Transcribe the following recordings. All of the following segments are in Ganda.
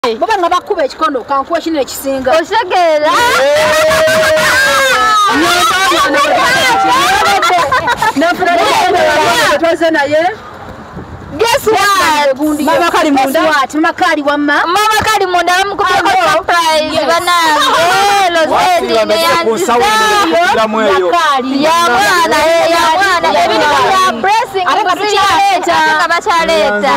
Baba nga bakuba ekikono kankuwa kinene kisinga. Osegeera. Guess what? Mama kali munda. Mama kali wamma. Mama kali munda amukubye surprise banange. Lozeti neyanziza. Ya mwana. Ebintu bya blessing kuzileeta. Bachaleta.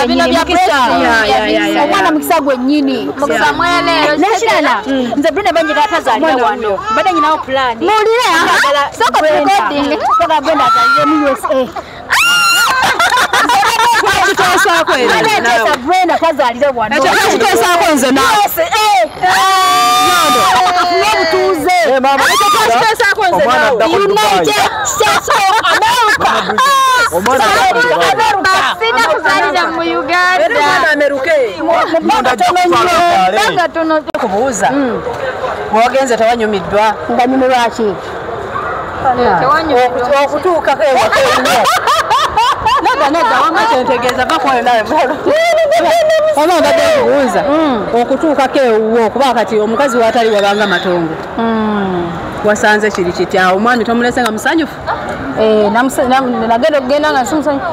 Bino bya blessing. Omwana mukisa gwennyini. Mukisa mwene. Nashirana. Nze Brenda banje katazalira wano. Bada nyinawo plan. Mulire. Soko recording. Toka Brenda azalire mu USA. Kitosako era. Naleta Brenda kazalire wano. Kitosako nze na. Nobutuze. Mama. Kitosako nze na. United States of America. Omwana sina kuzalira mu Uganda. Mwana ameruke. Banga tono kubuuza. Mwagenze tawanyumiddwa. Nganyumirwa ki? Okutuuka ewaka ennyo. Naga wamatentegeeza bakwayo nawe bolo. Oba mbadde kubuuza. Okutuukako ewuwo kuba kati omukazi watali wabanga matongo. Wasanze kiri kitya omwami tomulese nga musanyufu? Nagenda okugenda nga simusanyufu.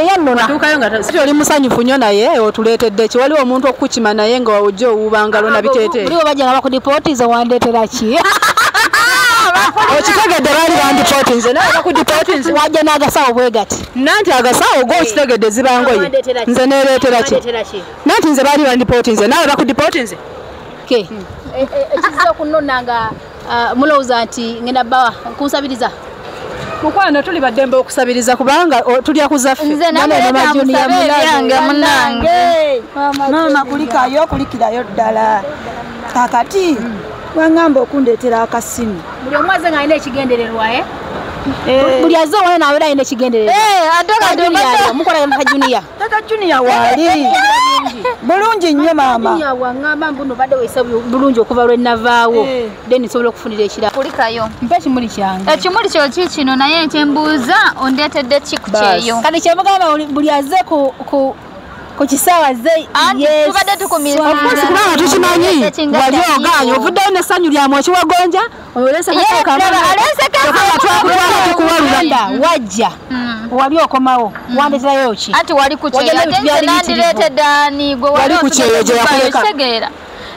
Yannona. Tuukayo nga si oli musanyufu nnyo naye otuleetedde ki waliwo omuntu okukukima naye nga ojja owubangalo na biteete. Oliwo bajja nga bakudipotize wandeetera ki? Okitegedde baali bandipotinze naye bakudipotinze. Wajja n'agasawo bwe gati. Nanti agasawo go okitegedde zibangoye. Nze neereetera ki? Nanti nze baali bandipotinze nawe bakudipotinze. Ekizizo okunnona nga mulowooza nti ngenda bbawa kunsabiriza. Mukwano tuli baddembe okusabiriza kubanga tulya kuzaffe. Nze namulyange munange. Mama kulikayo kulikirayo ddala. Kakati wangamba okundeetera akasimu. Buli omwaze nga alina ekigendererwa buli azze wano nabeera alina ekigendererwa. Mukola maka junior. Tata junior wali. Bulungi nnyo mama. Junior wangamba mbuno badde weesa bulungi okuva lwe navaawo. Then nsobola okufunira ekirala. Kulikayo. Mpa ekimuli kyange. Ekimuli kyo kino naye kyembuuza ondeetedde ki ku kyeyo. Kati kyemugamba buli azze ku kisaawa ze tubadde tukumiriza. Kubanga tukimanyi wali ogaanyi ovuddeyo n'essanyu lyamu ekiwagonja wajja wali okomawo wandeeterayo ki anti wali ku kyeyo ate nze nandireetedde ani gwe wali ku kyeyo gye yakuleka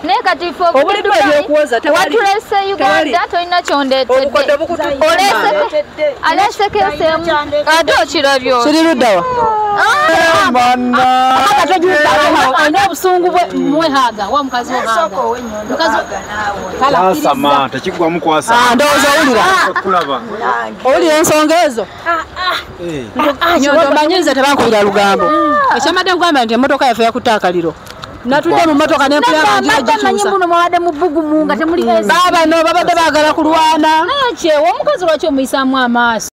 naye kati ffe watulese Uganda tolina kyondeetedde aleseko esemu ate okirabyo kiri luddawa olina obusungu mwehaga wa mukazi kwasama tekigwamu kwasama ndowooza owulira ensonga ezo omanyize tebankubira lugambo ekyamadde kugamba nti emmotoka yaffe yakutte akaliro natudde mu mmotoka n'empulamanjiagikyusa baabano babadde baagala kulwana naye kyewa omukazi lwaki omuyisaamu amaaso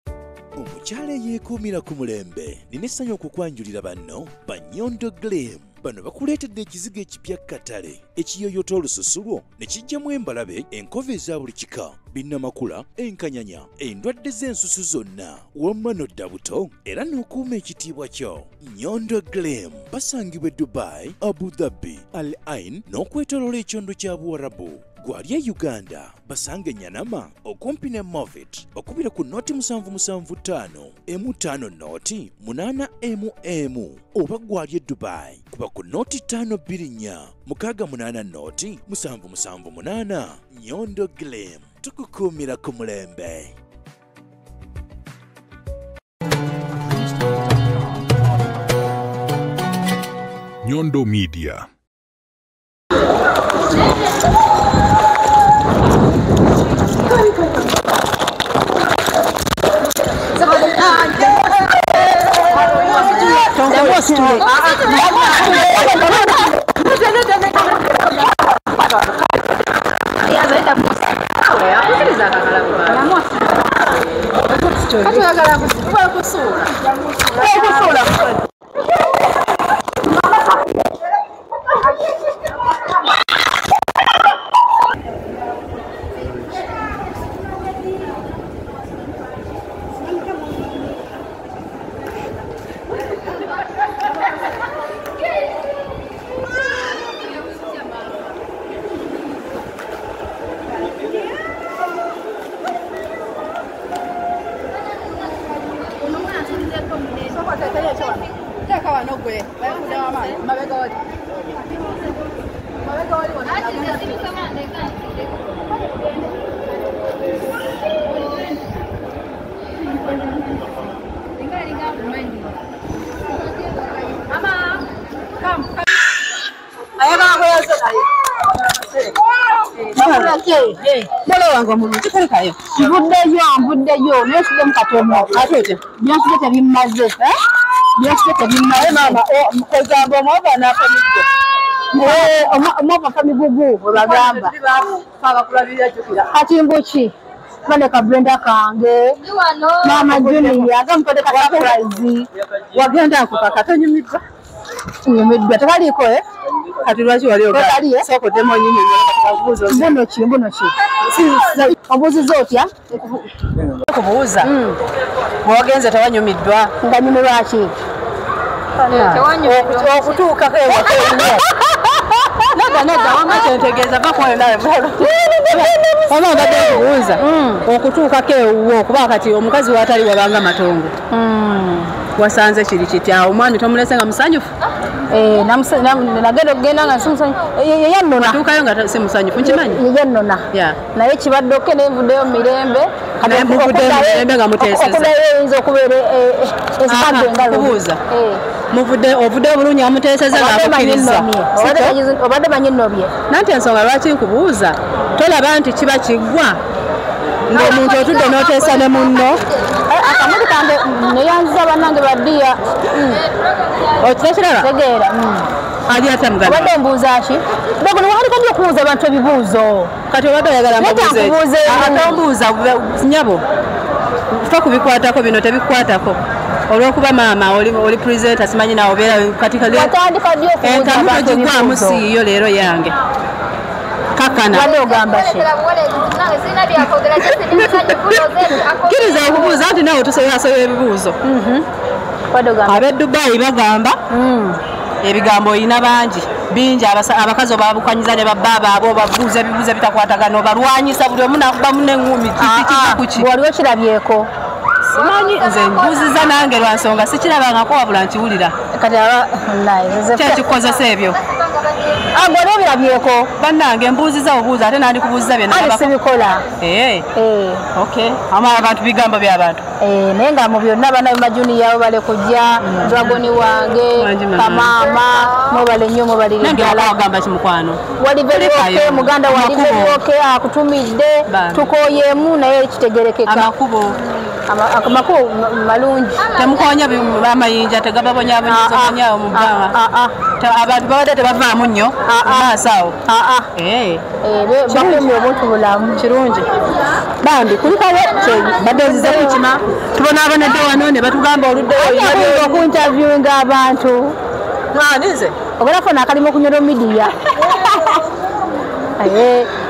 omukyala eyeekuumira ku mulembe nina essanyu okukwanjulira banno Banyondo Glam. Bano bakuleetedde ekizigo ekipya katale ekiyoyota olususu lwo ne kijjamu embalabe enkova eza buli kika binnamakula enkanyanya endwadde z'ensusu zonna wamma n'odda buto era n'okuuma ekitiibwa kyo. Nyondo Glam basangibwa Dubai, Abu Dhabi, Al Ain n'okwetooloola ekyondo kya Buwarabu. Gwali e Uganda basange Nyanama okumpi ne Movit okubira ku noti 775 M5 noti 8 oba gwali e Dubai kuba ku noti 524 680 noti 778. Nyondo Glam tukukuumira ku mulembe. Nyondo Media. Mbuddeyo neside mukatono ate byasite tebimaze byasite tebimaze mama mukogamba mwaba nakamidde omwaba kamigugu olagamba kati mbuki bane ka Brenda kange mama Junior agamukode ka surprise wagenda kukakatonyumidwa nyumidwa takaliko kati lwaki wali oga soko demo nyinyi ngakubuuza mbuno ki obuuziza otya kubuuza bwogenze tewanyumiddwa nga nyumirwa ki okutuuka naga wamatentegeeza bakwayo nawe oba obadde kubuuza okutuukako ewuwo okuba kati omukazi watali wabanga matongo wasanze kiri kitya omwami tomulese nga musanyufu nagenda okugenda nga simusanyufu yeyannona tuukayo nga si musanyufu nkimanyi yeyannona naye kibadde okke nenvuddeyo mu mirembe muvuddeyo nga muteeseza oyinza okubeera esikadde engalubuuza ovuddeyo bulungi amuteeseza ngaakukkiriza obadde manyinnobye nanti ensonga lwaki nkubuuza tolaba nti kiba kiggwa ng'omuntu otudde n'oteesa ne munno akamuti kange neyanziza bannange baddiya okitekiraba tegeera ali ate muganda obadde mbuuza ki bogono waliko nyo okubuuza abantu ebibuuzo kati obadde oyagala mbuuze atombuuza nyabo fa kubikwatako bino tebikwatako olwokuba maama oli presenter simanyi nawe obeera kati watandika ddi okubuuza abantu gigwamu siiyo leero yange kakana wale ogamba ki kiriza okubuuza nti nawe tusobola ebibuuzo ab'e Dubai bagamba ebigambo olina bingi abakazi obabukanyiza ne babbaaba abo babuuza ebibuuzo ebitakwatagana obalwanyisa buli omu nakuba munengumi kuki wali okirabyeko simanyi nze mbuuziza nange lwa nsonga sikirabangako wabula nkiwulira kati kyekikozesa ebyo agwali obirabyeko bannange mbuuziza obuuza ate nandi kubuuziza byenasibikola ama abantu bigambo by'abantu naye nga mu byonna bana Junior bale kujja dragoni wange kamaama mwebale nnyo mwebaliragamba kimukwano wali verioke muganda wali verioke akutumidde tukoyeemu naye kitegerekeka amakubo malungi temukonya amayinja tegababonyabonyawo mu bbanga abantu babadde tebavaamu nnyo maaso awo bakumye obuntu bulamu kirungi bambi kulikawo badde nzize kukima tubonaabonedde wano ne batugamba oluddeyo okuntavyuinga abantu nize obalafona akalimu kunyolo midiya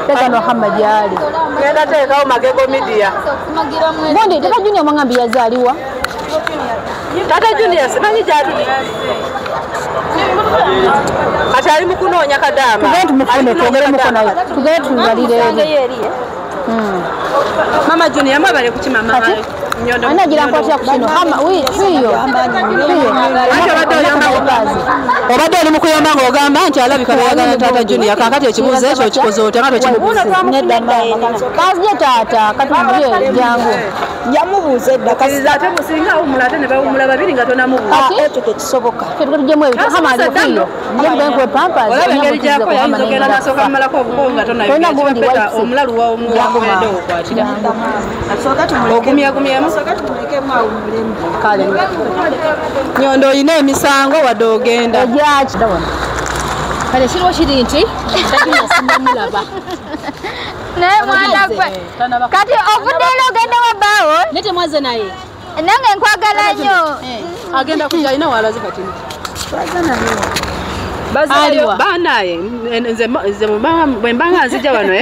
tegano hama gyali genda teekawo magego midiya bondi tata Junior mwangambi yazaaliwa tata Junior simanyi gyatuli kati ali mu kunoonya kadaama tugende tumufune twogeremuko naye tugende tubalire mama Junior mwebale kukima mama anagira nkwatira kukino fiyo obadde oli mu kuyamba ng'ogamba nti alabika beyagala tata Junior kakati ekibuuzo ekyo okikoze otya nga tokimubuuze kazije taata katubye jangu yamubuuza edda ate musinga awumula ate ne bawumula babiri nga tonamubuuza ekyo tekisoboka tugemu ebyo hama ali fiyo ngenkwe pampers olaba engeri gyako yayinza ogenda nasooka mumalako obukongo nga tonayogera omulalu wamuwako bedde okwatira ogumyagumyemu kale Nyondo oyina emisango wadde ogenda egyaki kale kiriwo kiri nti takinasimbamulaba naye mwana gwe kati ovuddeyo ogenda wabbaawo naye temwaze naye nange nkwagala nnyo agenda kujja alina walazi kati bazaliwa banaye nze bwe mbanga nzija wano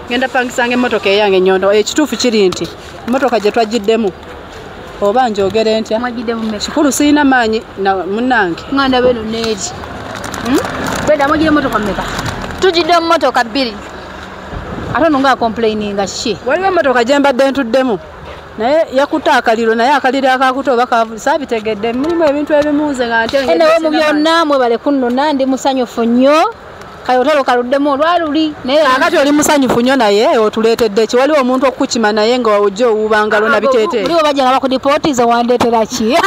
ngenda pangisanga emmotoka eyange Nyondo ekituufu kiri nti emmotoka gye twagiddemu oba njogere ntya kikulu sirina maanyi munnange nganda beno neeri beda mwagire emmotoka mmeka tujidde mu mmotoka 2 ate ono nga complaininga kiki waliwo emmotoka gye mbadde ntuddemu naye yakuta akaliro naye akaliro akakuto baka sabitegedde mulimu ebintu ebimuuze nga ntenge ene we mu byonna mwebale kunnona ndi musanyufu nnyo kayotalo kaluddemu olwaluli naye akati oli musanyufu nnyo naye otuleetedde ki waliwo omuntu okukukima naye nga wawujja owubangalo na biteete buliwo bajja nga bakudipotize wandeetera ki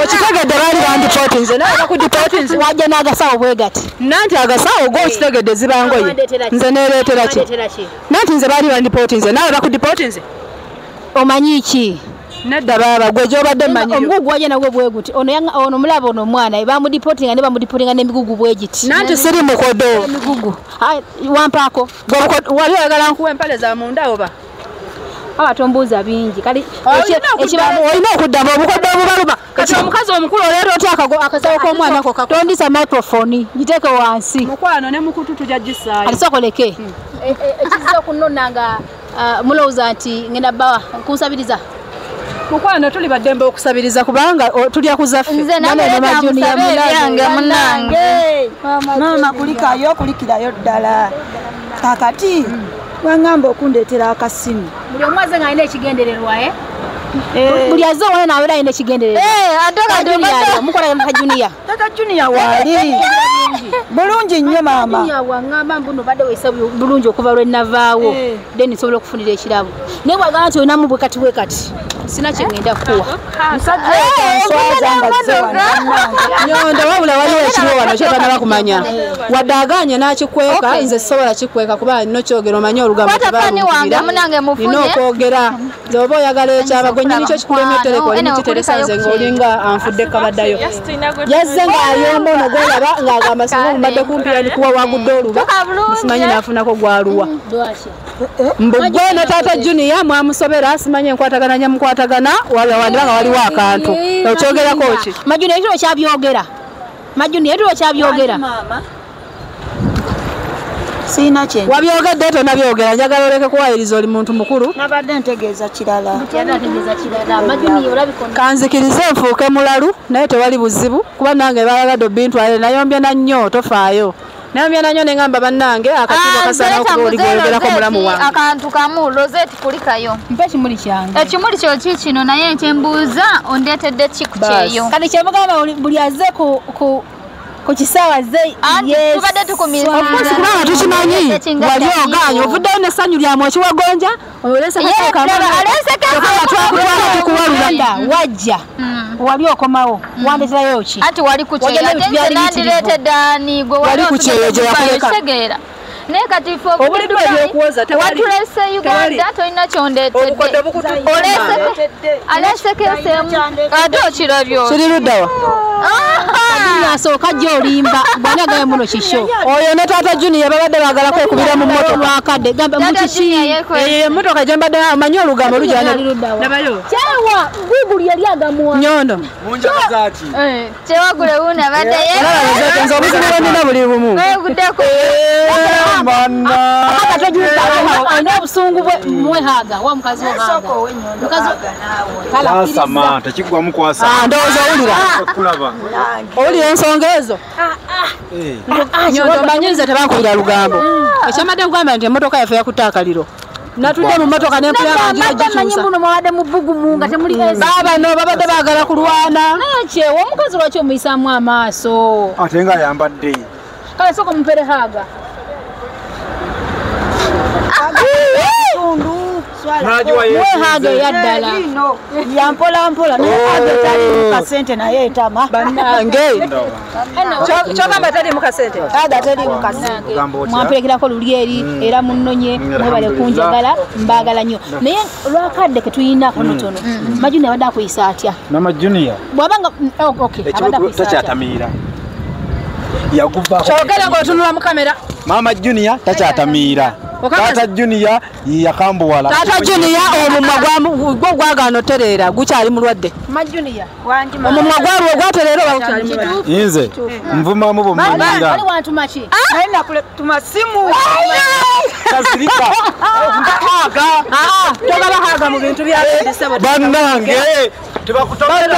okitegedde baali bandipooti nze nawe bakudipooti nze wajja n'agasawo bwe gati nanti agasawo g'okitegedde zibangoye nze neereetera ki nanti nze baali bandipooti nze nawe bakudipooti nze omanyi ki nedda baba gwe gy'obadde mmanyiyo omugugu wajja nagwe bwe guti ono mulaba ono omwana bamudipotinga ne bamudipotinga n'emigugu bwe giti nanti siri mukodo emigugu wampaako wali oyagala nkuwa empale za munda oba abatombuuza bingi kali olina okuddamu obukodde obubaluma kati omukazi omukulu oleeta otya akasawo k'omwana ko tondisa microphone giteeke wansi mukwano ne mukutu tujja gisaayo kati sokoleke ekiziza okunnona nga mulowooza nti ngenda bbawa kunsabiriza mukwano tuli baddembe okusabiriza kubanga tulya kuzaffe nze namulyange munange mama kulikayo kulikirayo ddala kakati wangamba okundeetera akasimu buli omwaze nga alina ekigendererwa buli azze owona naabeera alina ekigendererwa mukola maka juniya tata juniya waali bulungi nnyo mama wangamba mbuno badde weesa bulungi okuva lwe navaawo then nsobola okufunira ekirabo naye bwagamba nti olinamu bwe kati sina kyengenda kuwa musajja enswaza nga zze nyondo wabula waliwo ekiriwo wano kyotana bakumanya wadde aganye n'akikweka nze sisobola kikweka kuba nino kyogera omanye olugambo tebalukira nina okwogera nze oba oyagala ekyaba gwe nyini kyo kikulemettereko olimukiteresa nze ng'olinga anfudde kabaddayo yazze ng'ayomba ono gwolaba ng'agamba singa omubadde kumpira nikuwa wagudde oluba simanyi n'afunako gwaluwa mbugwe ne taata juniya mwamusobera simanyi enkwatagana nyamukwatagana wandibanga waliwo akantu okyogerako ki majuni ekiro kyabyogera majuni ekiro kyabyogera siina kye wabyogedde tonabyogera njagala oleke kuwayiriza oli muntu mukulu nabadde ntegeeza kirala kanzikirize nfuuke mulalu naye tewali buzibu kuba nange bayagadde obintwalire nayombye nannyo tofaayo nayombye nannyo nengamba bannange akatiibwa kasaana okuba oli gwoyogerako mulamu wange akantu kamu lozeti kulikayo mpa ekimuli kyange ekimuli kyo ki kino naye kyembuuza ondeetedde kiku kyeyo kati kyemugamba buli azze ku kisaawa ze tubadde tukumiriza kubanga tukimanyi wali oganye ovuddeyo n'essanyu lyamu ekiwagonja olesekaatukuwalula wajja wali okomawo wandeterayo ki anti wali ku kyeyo ate nze nandireetedde ani gwe wali kukyeyo gye yakuleka kitegeera naye kati fe obulidde ebyokuwoza watulese Uganda tolina kyondeetedde aleesekeesemu ate okirabyo kiri luddawa asooka jja olimba bwani agaye muno kisho oyo ne taata juniya babadde baagala kwekubira mu mmotoka lwakadde gamba mukiki emmotoka gye mbadde amanyi olugambo lujanabayo kyewa bibuli yali agamuwa nyondo kyewagule wuuna abadde nze obuzibu bwennina buli bumu yeguddeko alina obusungu mwehaga wa mukazi kwasama tekigwamu kwasa ndowooza owulira ensonga ezo nyondo manyinze tebankubira lugambo ekyamadde kugamba nti emmotoka yaffe yakutte akaliro natudde mu mmotoka nempulaabano babadde baagala kulwana kyewa omukazi lwaki omuyisaamu amaaso ate nga ayambadde kale soka muperehaga wehaga eyaddala yampolampola nayeagetali mukasente naye etama bannange kyogamba teri mukasente aga teri mukasente mwamperekerako luli eri era munnonye mwebale kunjagala mbagala nnyo naye lwakadde ketuyina kanotono majuni abadde akuyisa atya mama juniya bwabanga takyatamiira yaguva kyogera ng'otunula mu kamera mama juniya takyatamiira taata juniya yakambuwala taata juniya omumwa gwo gwagaana otereera gukyali mulwadde omumwa gwalwo gwatereera oba gukyali mulwadde nze nvumamu bumanyira tumasimu kasirika togabahaga mu bintu byabendisebo bannange tebakutomera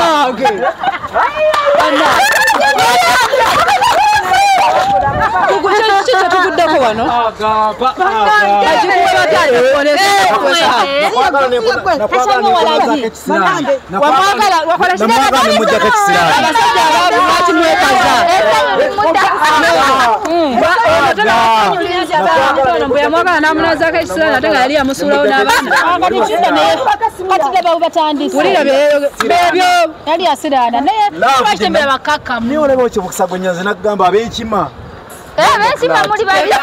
kikyo tuguddeko wano ajikuwa batali kukoleza wamwagala wakola kinene abasajja ababi lwaki mwekaza mbu yamwagala namunazako ekisirani ate nga yali yamusuulawo n'abaana wulira bebyo yali asiraana naye twakitembera bakakkamu niyo olaba okibukisa gwe nyanze nakugamba ab'enkima Bensima muri babiri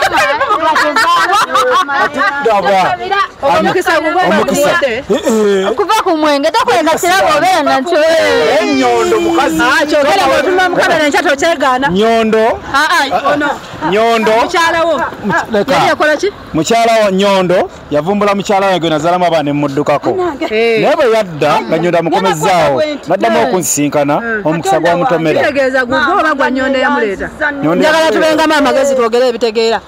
kuva ku mwenge tokwega kirabo obeera nakyo enyondo mukazi kyogera bwotuma mukabera enkyato kyegaana nyondo nyondo mukyalawo yali yakola ki mukyalawo nyondo yavumbula mukyala we gwe nazaalamu abaana emuddukako naye bwe yadda nga nyondo amukomezzaawo naddamu okunsisinkana omukisa gwamutomera kitegeeza gugwe oba gwa nyondo yamuleeta njagala tubengamu amagezi twogere ebitegeera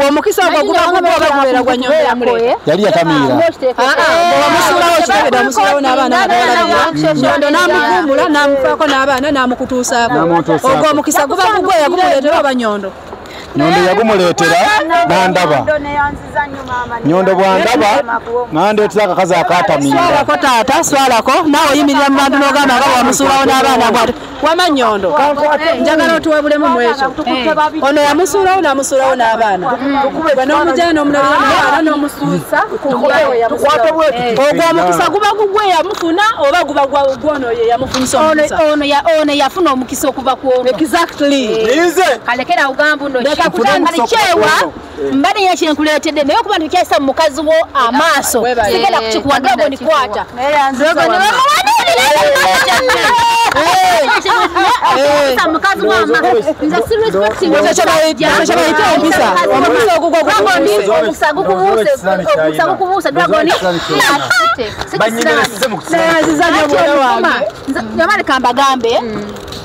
omukisa ogwo guba gugwe oba gubeera gwa nyondo yamuleeta yali yatamiira wamusuulawo kitegedde wamusuulawo n'abaana abalabira nyondo n'amuvumbula n'amufaako n'abaana n'amukutuusaako ogwo omukisa guba gugwe yagumuleetera oba nyondo nyondo yagumuleetera n'andaba nyondo bwandaba nandeetera akakazi akatamiira swalako taata swalako naawe oyimirira mu bantu n'ogamba nga wamusuulawo n'abaana bwati wama nyondo njagala otuwabulemu mu ekyo ono yamusuulawo n'amusuulawo n'abaana gwe n'omujjana n'omulabira n'abaana n'omusuusa ogwo omukisa guba gugwe yamufuna oba guba gwono ye yamufunisa omukisa ono yafuna omukisa okuva ku ono exactly kalekera ugambu ndo kyewa mbadde nyina kyenkuleetedde naye okuba ntikyayisa mu mukazi wo amaaso sigenda kukikuwadde onikwata kambagambe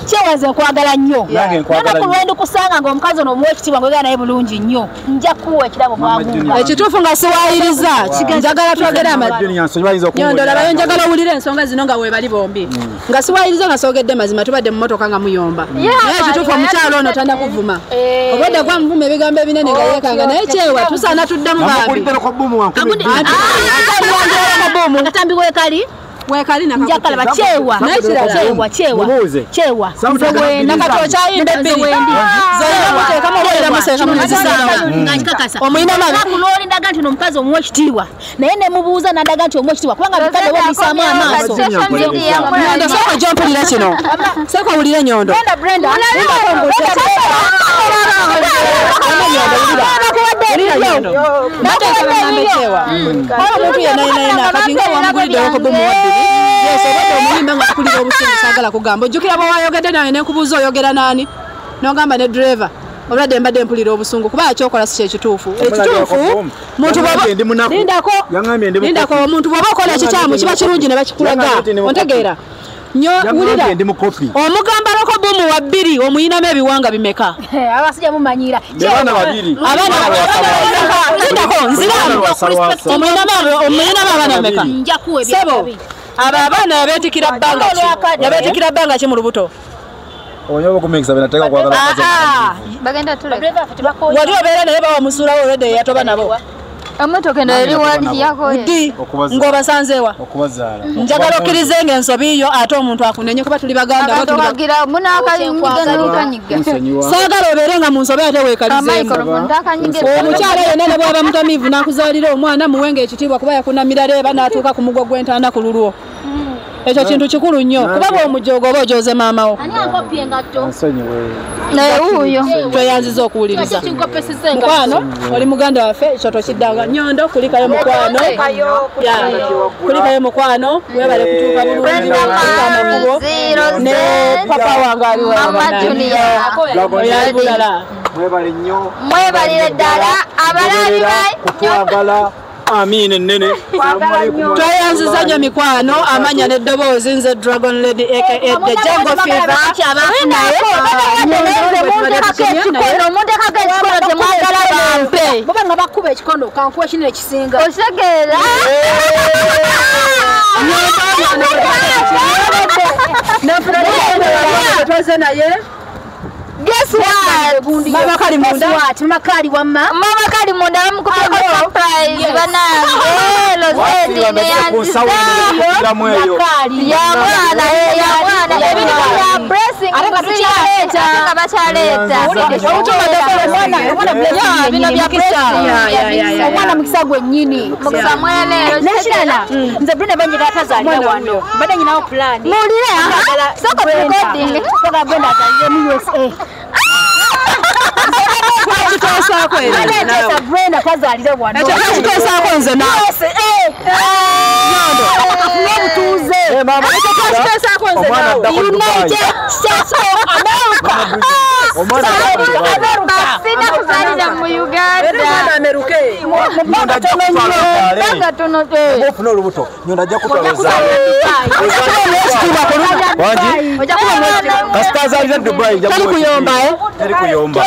kyewaze nkwagala nnyo nakulwenda kusanga ng'omukazi ono omuwa ekitiibwa ngwegala naye bulungi nnyo nja kuwa ekirabo bwagumba ekituufu nga siwaayiriza njagala twogere nyondo labayo njagala owulire ensonga zino nga weebali bombi nga siwaayiriza nga soogedde mazima tubadde mu motoka nga muyomba naye ekituufu omukyalo ono tannakuvuma obwedde gwamuvuma ebigambo ebinene nga yeekanga naye kyewa tusaana tuddemu baabi katambi weekali wekali na njakalaba kyewa kyewa nakatokyayinde bbiri zoyina muteeka mulera museeka muzisanga omuyina nakulolindaga nti nomukazi omuwa ekitiibwa naye nemubuuza nadaga nti omuwa ekitiibwa kubanga bikadde bomisaamu amaaso nyondo sooka ojja mpulira kino sooka owulire nyondo omuntu yenayinayina kati nga wamuguliddewo bumuwaddiri obadde omuyimba nga akulira obusuubu saagala kugamba ojjukira bwe wayogedde nawe nenkubuuza oyogera naani nogamba ne driver obadde mbadde mpulira obusungu kuba kyokola si kyekituufu ekituufu lindako omuntu bw'oba okola ekikyamu kiba kirungi ne bakikulaga ontegeera wulira omugambalako bumu wa bbiri omuyinamu ebiwanga bimeka abasajja mumanyira omuyinamu abaana bimeka sebo abo abaana yabeetikira bbanga ki mu lubuto wali obeera naye bawamusuulawo olwedde yatoba nabo emotoka endala eri wali yakoye ng'obasanzeewa njagala okkirize ng'ensobi yo ate omuntu akunenye kuba tuli baganda saagala obeere nga mu nsobi ate weekalizeemu omukyala yenna ne bw'aba mutamiivu n'akuzaalira omwana muwenga ekitiibwa kuba yakunamira leeba n'atuuka ku mugwa gw'entaana ku lulwo ekyo kintu kikulu nnyo kuba bw'omujooga oba ojooze maamawo tweyanziza okuwuliriza mukwano oli muganda waffe ekyo tokiddanga nyondo kulikayo mukwano kulikayo mukwano webale kutuuka bulungi amakubo ne papa wange aliwali bulala mwebalire ddala abalali Amin ennene tweyanziza nnyo mikwano amanya n'eddoboozi nze Dragon Lady aka The Jungle Fever omuntu ekaka ekikono temwagala bampe boba nga bakuba ekikono kankuwa ekinene ekisinga osegeera twaze naye guess what Mama kali munda. Mama kali wamma. Mama kali munda amukubye surprise banange. Lozeti neyanziza. Ya mwana ebintu bya blessing kuzialeta. Bachaleta. Bino bya blessing. Omwana mukisa gwennyini. Mukisa mwene. Nashirana. Nze Brenda banje katazalira wano. Bada nyinawo plan. Mulire soko recording. Toka Brenda azalire mu USA. Kitosa kweli. Naleta Brenda kazalire wano. Kitosa kwenze nawe. Tuze. Mama Kitosa kwenze nawe. United States of America. Sina kuzalira mu Uganda. Ameruke. Banga tono ofuna olubuto nyonda ajja kutwalaza kasitazalira Dubai Tali kuyomba tali kuyomba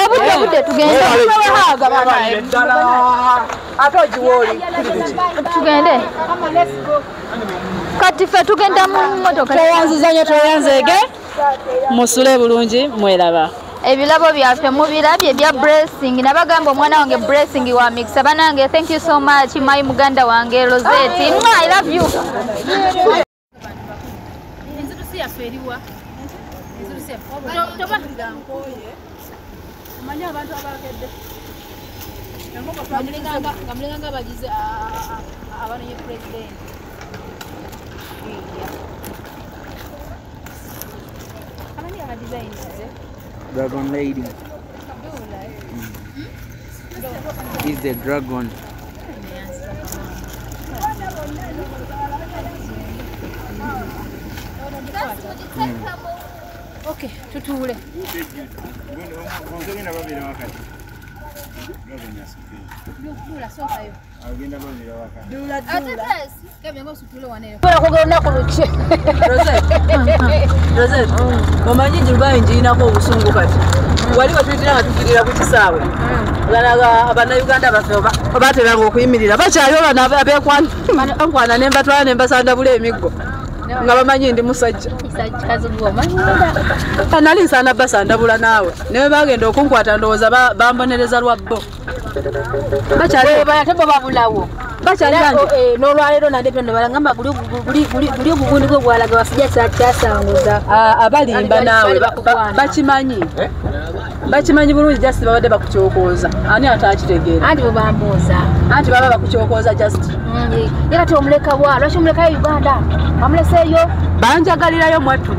tugende kati fe tugenda mu motoka toyanzizanya toyanzege musule bulungi mweraba Ebilabo byaffe mubirabye bya blessing nabagamba omwana wange blessing wa mix banange thank you so much my muganda wange Rosette I love you Inzirusi yaferiwa inzirusi toba manya abantu abagedde ngamulinganga bagize abana ye president kamani ama designs Dragon lady. Is the dragon. Okay, tutule. Lukula soka yo. Agenda babira waka. Dula. Kebye ngo sutule wanero. Kwa kugona kuluche. Rosette. Omanyi Dubai njinako obusungu kati. Wali batwitira nga tukirira ku kisaawe. Lalaga abana Uganda bafe bateranga okuyimirira. Bakyali bana abekwana nembatwala nembasanda bule emiggo. Nga bamanyi ndi musajja. Kazi goma. Nali nsana basanda bula naawe. Newe bagenda okunkwata ndowooza bambonereza lwabbo. Bakyali bayatebo babulawo. Bakyali n'olwalero nande pendo balangamba buli ogugundi gwe gwalaga basijja kyasanguza. Abalimba naawe bakimanyi. Bakimanyi bulungi just babadde bakukyokooza. Ani atakitegeera? Anti bo bambuuza. Anti baba bakukyokooza just. Yekati omuleka bwa lwaki omuleka Uganda? Amuleseeyo. Banjagalirayo mwattu.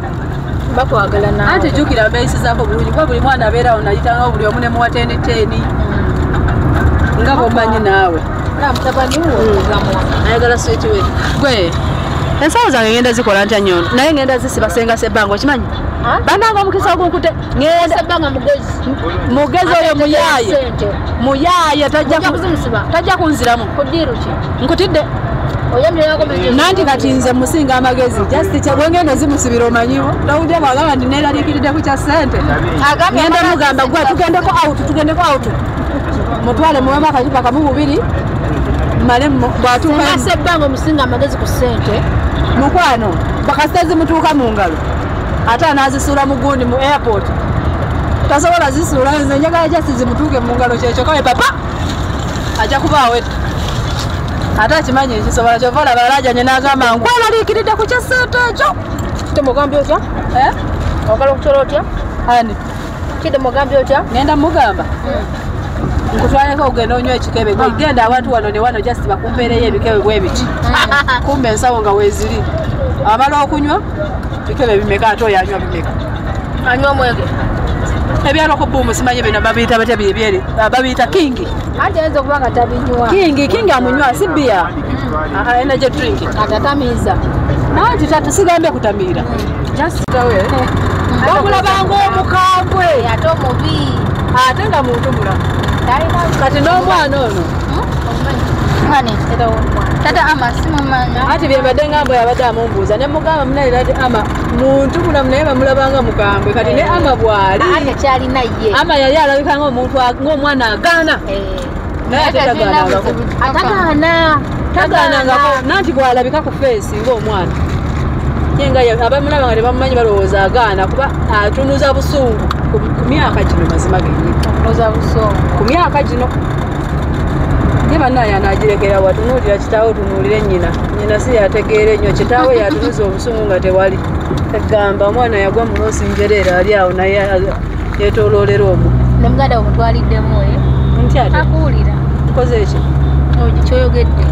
Bakwagala naawe. Anti jjukira beeyisizaako bulungi kuba buli mwana abeerawo nayitangawo buli omu ne muwa 10 nga bw'omanyi naawe. Mutabani wo ayagala sweet we gwe ensawo zange ngenda zikola ntya nyono naye ngenda zisiba senga sebbango kimanyi bananga omukisa ogunkute ngenda sebbanga mugezi oyo muyaye tajja kunziramu nkutidde nanti kati nze musinga amagezi just kyabwengenda zimusibira omanyiwo tawulira bwagamba ndi neeraliikiridde ku kya ssente ngenda mugamba gwe tugendeko out mutwale muwemu akacupa kamu bubiri male bwatuuka sebbanga omusinga amagezi ku ssente mukwano bakasita zimutuuka mu ngalo ate anaazisuula mu gundi mu airport tasobola zisuula nze njagala jasi zimutuuke mu ngalo kyekyo kawe papa ajja kubaawo ate akimanyi ekisobola kyova olaba alajanye n'agamba nkwalaliikiridde ku kyasente ekyo kitemugambye otya ogala okutola otya ani kidemugambye otya ngenda mugamba nkutwaleko ogenda onywa ekikebe gwe genda abantu wano ne wano just bakumpeereyo ebikebe bwe biti kumbe ensawo nga weeziri amala okunywa bikebe bimeka ate oyo anywa bimeka anywa mwenge ebyaloko buumu simanyi bino babiyita batya byebyeri babiyita kingi anti ayinza okuba nga tabinywa kingi amunywa si bbiya energy drink atatamiiza nanti tasigambye kutamiira just tawe bamulabanga omukambwe ate omubi ate nga muntu mulamu kati n'omwana ono tata ama simumanya ati byembadde ngambwe yabadde amumbuuza ne mugamba munalira ati ama muntu mulamu naye bamulabanga mukambwe kati ne ama bwali ate kyalina ye ama yali alabika ng'omwana agaana naye ate tagaanangako nanti bwalabika ku feesi ng'omwana yenga abamulabanga tebamumanyi balowooza agaana kuba atunuza busungu ku myaka gino mazima gennyini buuza buso. Ku myaka gino. Ye bannaye anagirekera watunuulira kitaawe tunuulire nnyina. Nnyina si yategeera ennyo kitaawe yatunuza obusungu nga tewali. Egamba omwana yagwa mu loosi njereera ali awo naye yeetooloolera omwo. Ne muganda wo mutwaliddemu Nti ate akuwulira. tukoze ki? Kyoyogedde.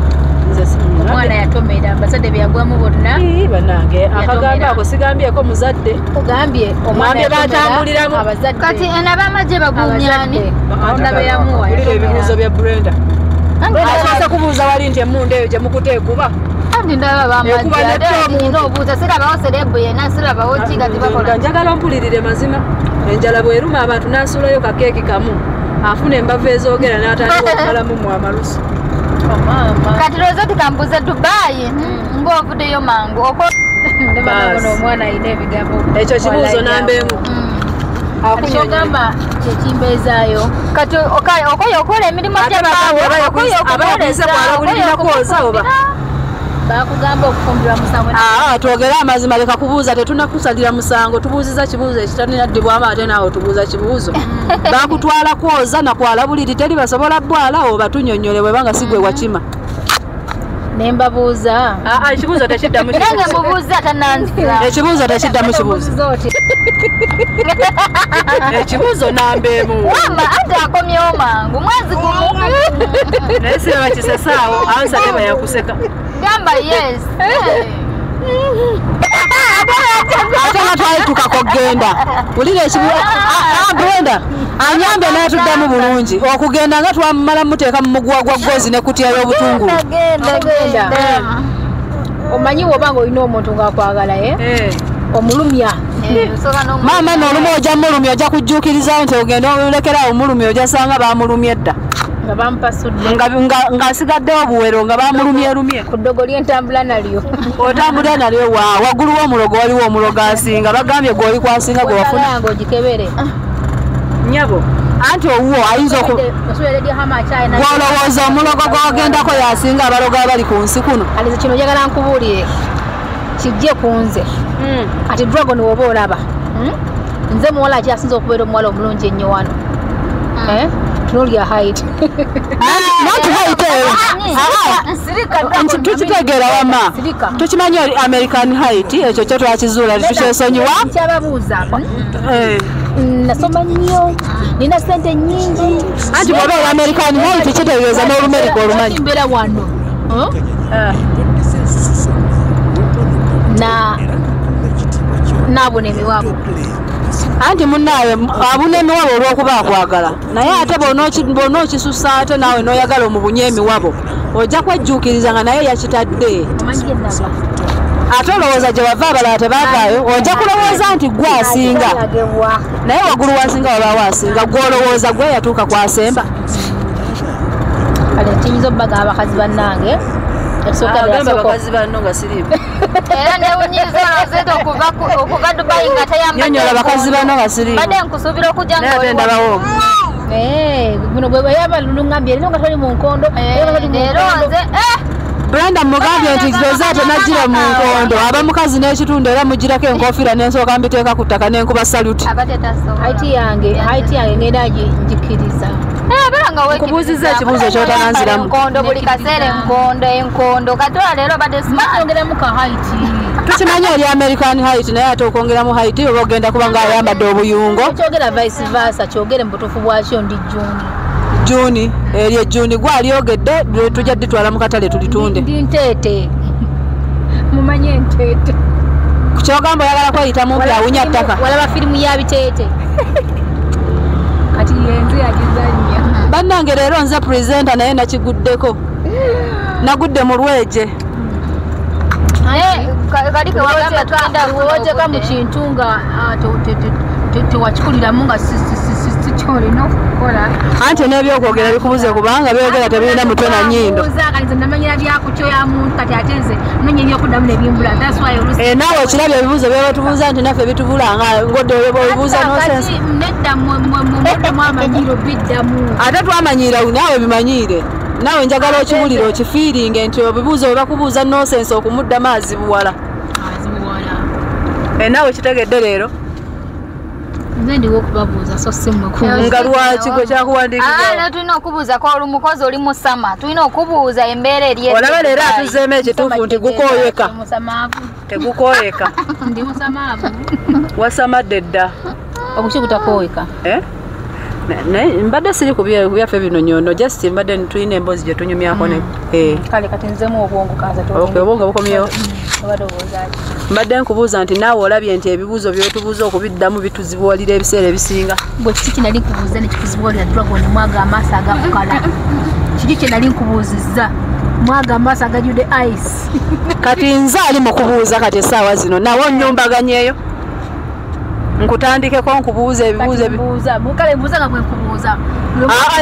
Nze simumanyi. Omwana yatomera abazadde bye yagwamu bonna. Bannange akagambo ako sigambyeko muzadde. Ogambye omwana batambuliramu abazadde. Kati n'abamaje bagumyani. Onda be yamuwa. Wulira ebibuuzo bya Brenda. Asoose kubuuza wali nti emmundu eyo gye mukute ekuba. Andi ndaba bamajja nina obuuza sirabawo serebu yena sirabawo ki kati bakola. Njagala mpulirire mazima. Enjala bweruma abantu n'asuulayo kakeeki kamu. Afuna embavu ezoogera n'atandika okumalamu mu amalusu. Kati looza tikambuze Dubai ng'ovuddeyo mangu omwana ayina ebigambo. Ekyo kibuuzo nambeemu. Kyogamba kyekimbeezaayo. Kati okoye okola emirimu gy'ebbaawe okoye okukoleza oba bakugamba okufumbirwa musango. Twogere amazima leka kubuuza tetunakusalira musango tubuuziza kibuuzo ekitanaddibwamu ate naawe tubuuza kibuuzo. Bakutwala kwoza nakwala buliri teri basobola bwala oba tunyonyole bwe banga sigwe wakima. Ne mbabuuza. Ekibuuzo tekiddamu kibuuzo. Nange mbubuuza atananzira. Ekibuuzo tekiddamu kibuuzo. Ekibuuzo nambeemu. Wama ate akomyewo mangu mwezi gumu. Naye si bakisesaawo ansa ne bayakuseka. Gamba yes. Ate nga twali tukakogenda. Wulira ekibuuzo. Brenda anyambe n'atuddamu bulungi. Okugenda nga twamala muteeka mu muguwa gwa gozi ne kutya y'obutungulu. Genda. Omanyi wobanga olina omuntu ng'akwagala omulumya. Maama n'olumu ojja mulumya ojja kujjuukiriza nti ogenda olekerawo mulumya ojja sanga baamulumye edda. Nga bampasudde. Ng'asigaddewo buwero nga baamulumyerumye. Ku ddogo lyentambula nalyo. Otambulira nalyo waggulu w'omulogo waliwo omulogo asinga bagambye gw'oli kwasinga gwe wafuna. Ng'ogikebere. Nnyabo anti owuwo ayinza gw'olowooza omulogo gw'ogendako yasinga abalogo abali ku nsi kuno. Alize kino njagala nkubuulire kijje ku nze. Kati Dragon woba olaba nze muwala ki asinza okubeera omuwala omulungi ennyo wano. Tunuulya height. Not height tukitegeera wama tukimanyi oli American height ekyo kyo twakizuula tukyesonyiwa. Nkyababuuza nasoma nnyo nina ssente nnyingi. Anti bw'oba oli American height kitegeeza n'olumerika olumanyi. Mbeera wano naabona emiwabo. Anti munnaawe abuna emiwabo olw'okuba akwagala naye ate bw'onookisusa ate naawe n'oyagala omubunye emiwabo ojja kwejjuukiriza nga naye yakitadde. Ate olowooza gye bava abalala tebaavaayo ojja kulowooza nti gwe asinga naye waggulu wasinga wabaawo asinga gw'olowooza gwe yatuuka kwasemba. Kale kiyinza obbaga abakazi bannange bakazi banno nga siriimu. Era newunyiza olozete okuva Dubai nga tayambadde. Nyonnyola bakazi banno nga siriimu. Badde nkusuubira okujja nga ate ndabawo. Buno bwe yaba lulungambye era nga toli mu nkondo. Leero nze Brenda mugambye nti kiroza tenajjira mu nkondo aba mukazi n'ekitundu era mugirako enkofiira n'ensooka mbiteeka ku ttaka n'enkuba saluti. Haiti yange ngenda njikiriza. Kubuuziza ekibuuzo ky'otananziramu. Enkondo buli kaseera enkondo katwala leero badde simaongeramu ka Haiti. Tukimanyi oli American height naye ate okwongeramu height oba ogenda kuba nga ayambadde obuyungo. Kyogera vice versa kyogere mu butuufu bwakyo ndi Juni eryo Juni gwalyogedde tujja ditwala mu katale tulitunde. Ndi nteete. Mumanye nteete. Kukyogamba oyagala kweyitamu byawunya ttaka. Walaba firimu ya biteete. Kati yenze yagizanya. Bannange leero nze presenter naye nakiguddeko. Nagudde mu lweje. Kali ke wagamba twenda kuwoteka mu kintu nga tewakikuliramu nga sikyolina okukola. Anti n'ebyokwogera bikubuze kubanga byogera tebirina mutwe na nnyindo. Nze namanyira byakukyoya muntu kati ate nze nonya ebyokuddamu nebimbula. Naawe okirabye ebibuuzo byebatubuuza nti naffe bitubula nga ngodde obibuuza nosense. Nedda mweddemu amanyiro biddamu. Ate twamanyiira naawe bimanyiire. Naawe njagala okiwulire okifiiringe nti obibuuzo bwe bakubuuza nosense okumuddamu azibuwala. Naawe kitegedde leero. nze ndiwo okubabuuza so si mmwe nga lwaki gwe kyakuwandiikibwa tulina okubuuza ko olumukozi oli musama tulina okubuuza embeera eri olaba leero atuzeemu ekituufu nti gukooyeka tegukooyeka ndi musamaavu wasamadde dda okuki kutakooyeka mbadde siri ku byaffe bino nyono just mbadde tulina emboozi gye tunyumyako kale kati nzemu obwongo kanza obwongo bukomyewo mbadde nkubuuza nti naawe olabye nti ebibuuzo byotubuuza okubiddamu bituzibuwalira ebiseera ebisinga bwe kiki kye nali nkubuuza nekikuzibuwalira Dragon mwaga amaaso agakukala kiki kye nali nkubuuzizza mwaga amaaso agajudde ice kati nze ali mu kubuuza kati essaawa zino nawe onnumbaganyeeyo nkutandikeko nkubuuza ebibuuzo kale mbuuza nga bwe nkubuuza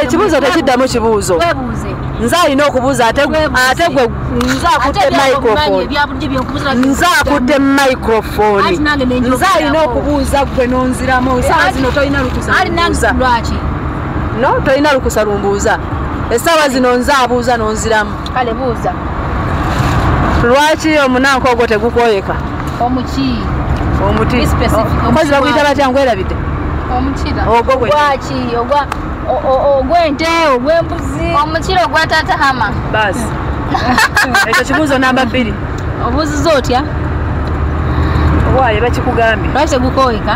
ekibuuzo tekiddamu kibuuzo nze alina okubuuza ate gwe nze akutte microphone nze alina okubuuza gwe nonziramu essaawa zino tolina lukusa no tolina lukusa lumbuuza essaawa zino nze abuuza nonziramu kale buuza lwaki omunanka ogwo tegukooyeka omuki omuti omukozi baguyita batya ngwerabidde omukira ogwo gwe lwaki ogw'ente ogw'embuzi omukira ogwa taata hama basi ekyo kibuuzo namba 2 obuuziza otya waaye bakikugambye lwaki tegukooyeka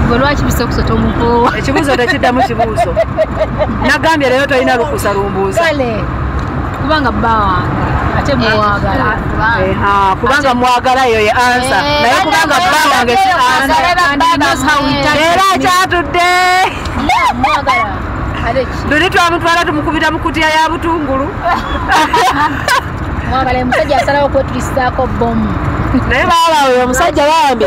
bwe lwaki bise kusota omukoowa ekibuuzo tekiddamu kibuuzo nagambye leero tolina lukusa lumbuuza kale kubanga bba wange ate mwagala kubanga mwagala eyo ye ansa naye kubanga bba wange si ansa era akyatudde luli twamutwala tumukubira mu kutya ya butungulu mwagala omusajja asalawo okwetulisizaako bomu naye baabawe omusajja bambi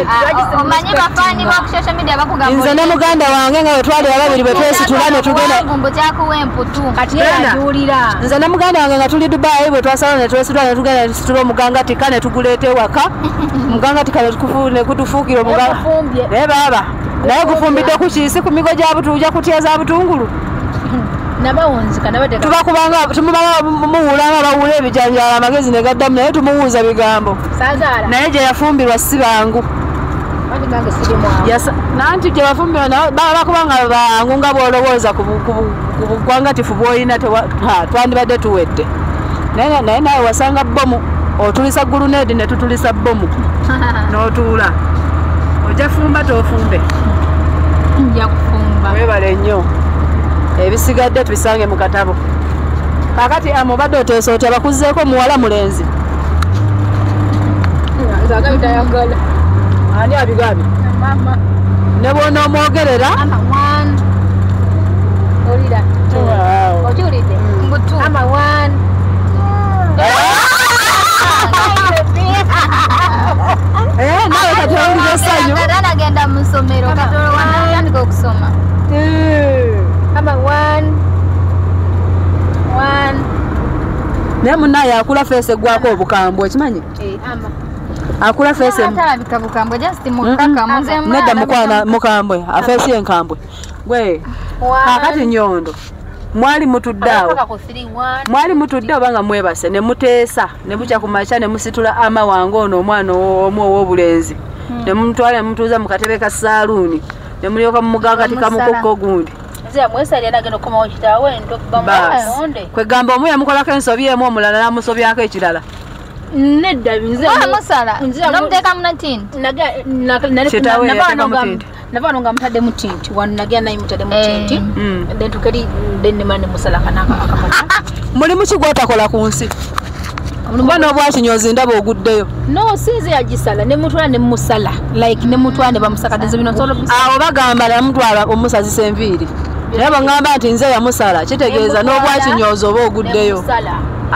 omanyi bafaani boku social media bakugamba nze ne muganda wange nga wetwali ababiri bwe twesitula ne tugenda mbu kyakuwa emputu kati yajuulira nze ne muganda wange nga tuli Dubai bwe twasalawo ne twesitula ne tugenda ne tusitula omuganga tika ne tuguleeta ewaka omuganga tika ne kutufuukira omuganga naye baaba naye gufumbidde ku kiisi ku migo gya butuuja kutya za butungulu nabawunzika nabadde tubakubanga tumuwulanga bawula ebijanjala amagezi ne gaddamu naye tumuwuuza bigambo naye gye yafumbirwa si bangu nanti gye bafumbirwa bakubanga bangu nga bwolowooza ku bugwangatifu bwolina twandibadde tuwedde naye nawe wasanga bomu otulisa guluneedi ne tutulisa bomu n'otuula ojja fumba tofumbe webale nnyo ebisigadde tubisange mu katabo kakati amubadde oteesa otya bakuzzeeko muwala mulenzi ani abigambye ne bwona omwogerera nawe kati owulira essanyu nagenda mu ssomero katandika okusoma naye munaye akula feesi eggwako obukambwe okimanyi akula feesi nedda mukwana mukambwe afeesi enkambwe gwe kakati nyondo mwali mutudde awo obanga mwebase ne muteesa ne bukya ku makya ne musitula ama wange ono omwana omu ow'obulenzi ne mumutwala ne mutuuza mu katebe ka saaluuni ne mulyoka mu muganga tikamukokko ogundi kwegamba omu yamukolako ensobi emu omulala namusobyako ekirala nedda navano nga mutadde mutinti wano nagya naye mutadde mutinti then tukeri denema ne musala kanaka muli mukigwotakola ku nsi kuba n'obwakinyozi ndaba oguddeyo no sinze yagisala ne mutwala ne musala like ne mutwala ne bamusakadeze bino awo bagamba namutwala omusazisa enviiri naye bangamba nti nze yamusala kitegeeza n'obwakinyozi oba oguddeyo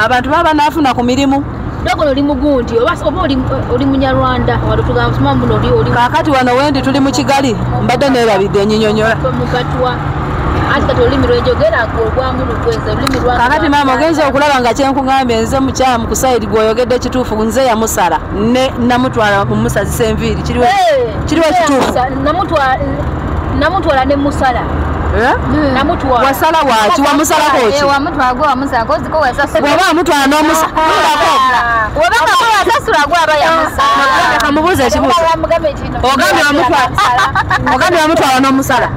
abantu baba naafuna ku mirimu Dragon oli mugundi oba oli munyarwanda wano tugamba tumamu oli kakati wano wendi tuli mu Kigali mbadde neerabidde enyinyonyola mukatwa ati kati olulimi lwenjogera ogwamu lukweza olulimi lwa kakati maama ogenza okulaba nga kyenkugambye nze mukyamu ku sayidi gw'oyogedde kituufu nze yamusala ne namutwala mumusazisa enviiri kiriwo kituufu namutwala ne musala namutwala wasala waki wamusalako ki wamutwago wamusako ziko wesasula bw'oba amutwala n'omusalako wabanga ko wasasula gwe aba yamusala kamubuuza ekibuuzo ogambye wamutwala n'omusala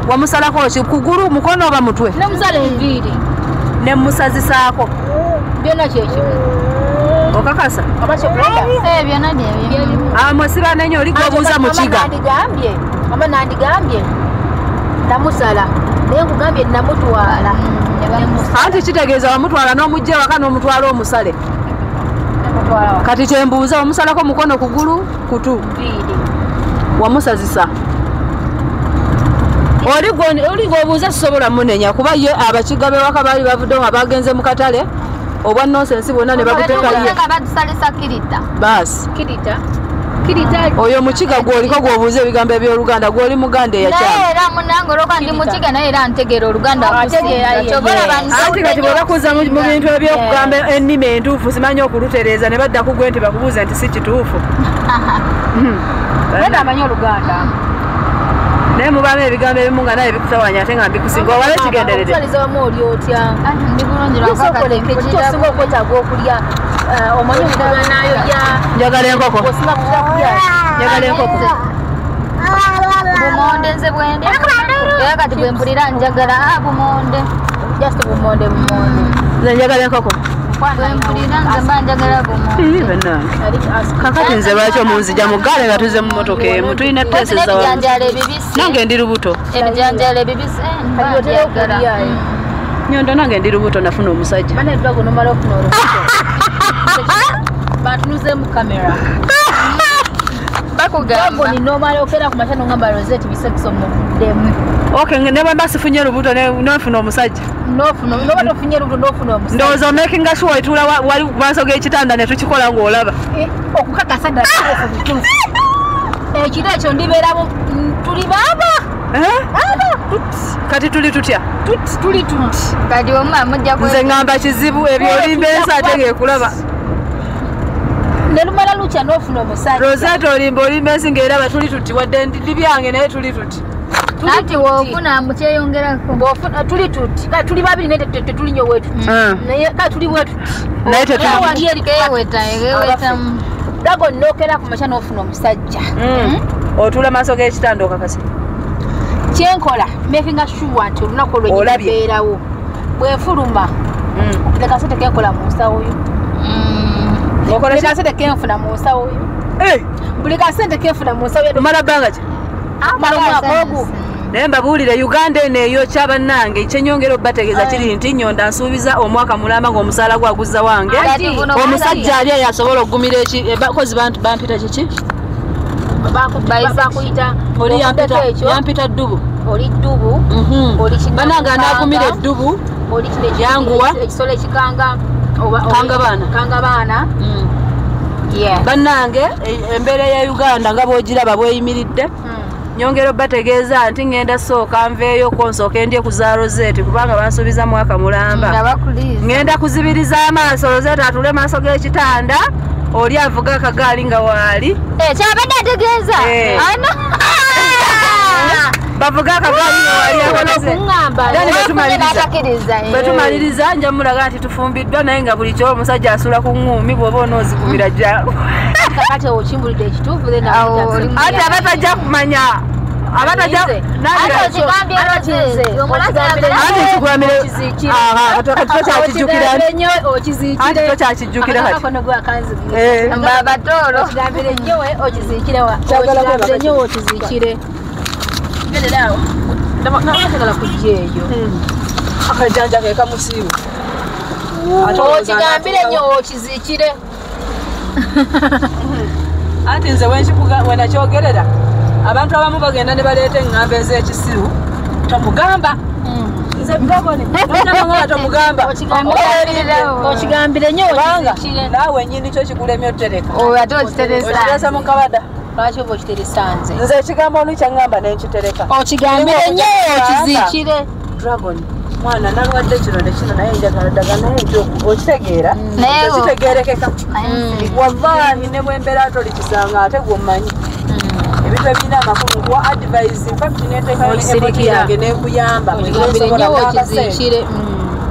wamusalako ki kugulu mukono oba mutwe nemusala enviiri nemusazisaako byonna kyekimu okakasa byonna byebimu mwesiba nenyo oli gwobuuza mu kiga mama nandigambye namusala naye nkugambye namutwala anti kitegeeza wamutwala n'omujja waka n'omutwala omusale kati kyembuuza wamusalako mukono kugulu kutu wamusazisa oli gwobuuza sisobola munenya kuba ye abakiga bewaka baali bavudde nga bagenze mu katale obwa nonsensi bonna ne babuteekayo baasi oyo mukiga gwoliko gwobuuza ebigambo eby'oluganda gwoli muganda eyakyera munange olwokuba ndi mukiga naye era ntegeera oluganda anti kati bwebakuza mu bintu ebyokugamba ennimi entuufu simanyi okulutereeza ne badda kugwe nti bakubuuze nti si kituufu amanyi oluganda naye mubamu ebigambo ebimu nga naye bikusawanya ate nga mbikusinga owale kigendererewamu oli otya osinga okwetaaga okulya omanyi nayo njagala enkoko njagala enkoko bumonde nze bwende era kati bwempulira njagala bumonde just bumonde nze njagala enkoko bwempulira nze mba njagala bumonde kakati nze lwaki omunzija mugale nga tuze mu motoka emu tulina teeseza ebijanjalo ebibisi nange ndi lubuto ebijanjalo ebibisi nyondo nange ndi lubuto nafuna omusajja batunuze mu kamera bakugamba nomala okera ku machano ngamba Rosette bisekiso mu demu okay ne bamba sifunye lubuto nofuna omusajja noba tofunye lubuto nofuna omusajja ndowooza making sure itula wali maaso g'ekitanda ne tukikola ng'olaba okukakasa ddala bituufu ekiro ekyo ndibeeramu tuli baaba kati tuli tutya tuli kati omu amujja nze ngamba kizibu ebyo olimba ensi ate ng'ekulaba nelumala lukya n'ofuna omusajja Rosette olimba ensi ng'eraba tuli tuti wadde ndi byange naye tuli tuti ati wofuna mukyeyongerako tuli tuti kati tuli babiri naye tetuli nnyo wetuti naye kati tuli wetuti naye tetuli ewetamu dago nokera ku makya n'ofuna omusajja otula maaso g'ekitanda okakasi kyenkola making sure nti olunaku olwenyibeerawo bwefuluma leka sente kenkola mu nsawo yo buli kasente kenfuna mu nsawo yo buli kasente kenfuna mu nsawo yo mala bbanga ki mala omwaka ogwo naye mbabuulire Uganda eno eyokya bannange ekyenyongera obbategeeza kiri nti nyonda nsuubiza omwaka mulamba ng'omusaala gwaguzza wange omusajja ali yasobola okugumira kozi bampita kiki bakuyita oli yampita ddubu oli ddubu bannange anaagumira eddubu yanguwa ekisolo ekikanga kanga baana bannange embeera ya Uganda nga bw'ogiraba bweyimiridde nyongera obbategeeza nti ngenda sooka nveeyoko nsooke ndye ku za Rosette kubanga bansuubiza mwaka mulamba ngenda kuzibiriza amaaso Rosette atule maaso g'ekitanda oli avuga akagaali nga waali kyabadde ategeeza bavuga akagaali nga waali betumaliriza nja mulaga nti tufumbiddwa naye nga buli kyo omusajja asula ku ŋŋuumi bw'oba onoozigumira jja kakati okimbulidde ekituufu ati abatajja kumanya akajanja kekamusiibu okigambire nnyo okiziikire anti nze wenakyogerera abantu abamu bagenda ne baleeta eŋŋamba ez'ekisiru tomugamba nze mbogone nga tomugamba okigambire nnyo okiziikire naawe nnyini kyo kikulemye otereka okiteresa mu kabada lwaki oba okiteresa nze nze ekigambo onu kyaŋŋamba nenkitereka okigambire nnyo okiziikire dragon mwana nalwadde kironde kino naye njagala ddagala naye okitegeera ekitegeerekeka wallahi ne bwembeera tolikisanga ate gwommanyi ebintu ebirina amakulu nkuwa advice infact neteekayo effort yange nekuyamba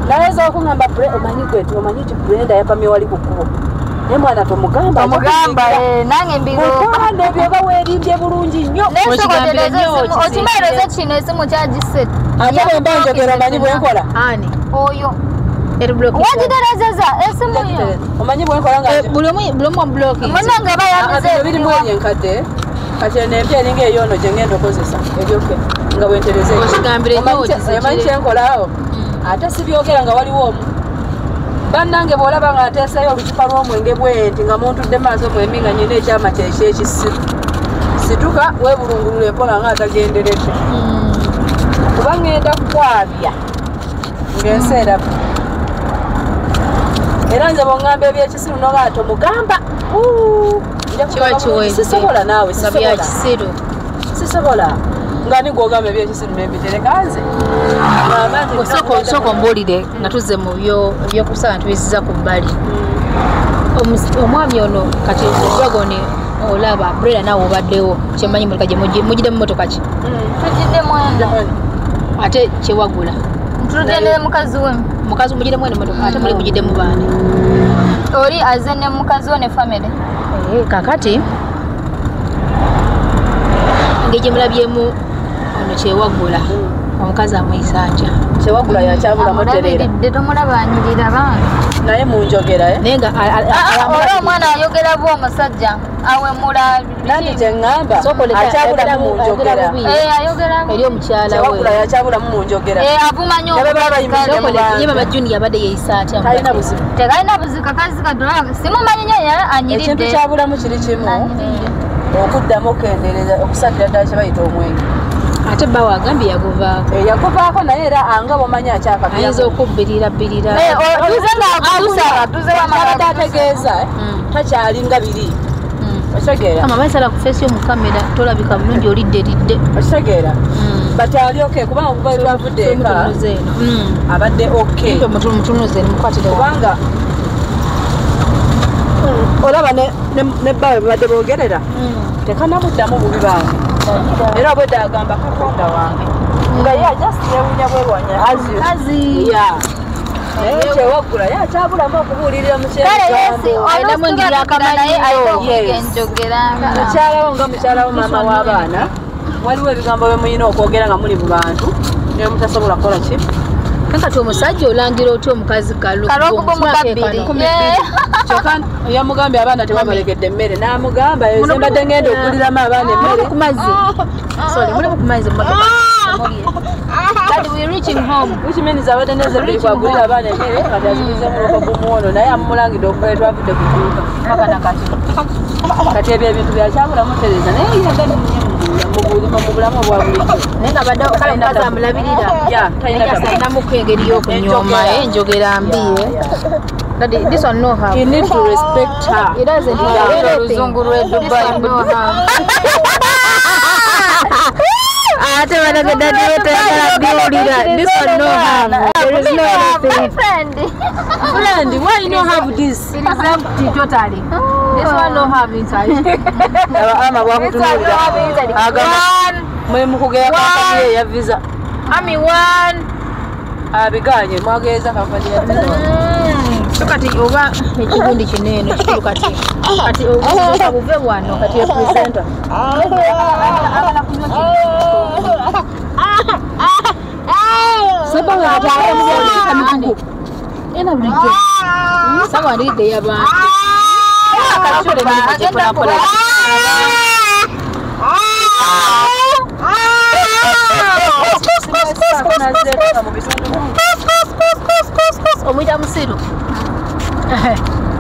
nayeza okungamba omanyi ti Brenda yapamye wali ku kkubo naye mwana tomugamba nange mbigokanda ebyo oba weerimbye bulungi nnyo okimereze kino esimu kyagise ate bwemba njogera omanyi bwenkola oyo wagiterezeza esimu yo omanyi bwenkola buli omu bloki munange aba yamize birimu eyo enkadde kati nempya eringa eyono gye ngenda okozesa ebyoke nga bwentereze omanyi kyenkolaawo ate sibyogera nga waliwo omu bannange bw'olaba nga ateeseyo olucupa lw'omwenge bwenti nga muntudde maaso mwembi nga nyina ekyama kyekyo ekisiru situka weebulungulula empola nga atagenderedde kuba ŋŋenda kukwabya ng'ensi eraba era nze bw'oŋŋamba ebyekisiru noba tomugamba sisobola naawe sisobola ngani gwogamba ebyekisiru nebitereka nze soko mbuulire nga tuzze mu byokusala ntubisiza ku bbali omwami ono kati dragoni olaba Brenda naawe obaddewo kyemmanyi mulika gye mugidde mu motoka ki tugiddemu ate kyewagula tugendere mukazi we mugidde mu motoka ate muli mugidde mu baani oli aze ne mukazi we ne family kakati ngegye mulabyemu ono kyewagula omukazi amuyisanja kyewagula yakyabulamu terera tomulabanyirira bange naye munjogera naye nga ola omwana ayogera bw omusajja awemula nandi kyeŋŋamba akyabulamu munjogera eri omukyala kyewagula yakyabulamu munjogera avuma nnyo ye baba juni yabadde yeeyisa atya tekalina buzika kazikadula simumanyi nyo yali anyiridde ekintu kyabulamu kiri kimu okuddamu okendereza okusatira ddala kye bayita omwenge ate bba wagambye yaguvaako yaguvaako naye era anga bomanyi ayinza okubbirira abadde ategeeza takyalinga biri okitegeera baisala ku feesi yomukamera tolabika bulungi olidderidde okitegeera bati ali oke kubanga okuva twavudde eka abadde oke mutunuze mukwatire kubanga olaba ne bbawe babadde boogerera tekanamuddamu bubi bange era bwedda agamba katonda wange nga ye just yewunya bwerwanya aziya kyewagula ye akyabulamu okubuulirira mukyalawo nga mukyalawo maama w'abaana waliwo ebigambo bemuyina okwogera nga muli mu bantu naye mutasobola kukola ki kati omusajja olangira otya omukazi kyokka yamugambye abaana tebabalekedde emmere n'amugamba ezo mbadde ngenda okuguliramu abaana emmere which means abadde nezebiri kwagulira abaana emmere kati azigizemu lwokagumuwono naye amulangidde okuva twavudde ku dduuka kati ebyo ebintu byakyabulamu tereza naye yagadi mu bulamu obwa bulijjo naye nga badde omukazi amulabirira talinamuku engeri y'okunyooma enjogera mbi this one no harm. You need to respect her. It doesn't have Luzungu lwe Dubai no harm. Ate wanaga daddy wote yakala this one no harm. There is no anything. Friend, why you don't have this? It is empty totally. This one no harm inside. Ama wakutunulira. Agamba mwe mukugera kampani ya visa. Ami one. Abiganye mwageza kampani ya visa. So kati oba ekigundi kinene kikulu kati obuve wano kati representa saba wataala mwana mikugu ena bulijjo saba ndide yabantu akachole ni kujepona kola omuyita musiru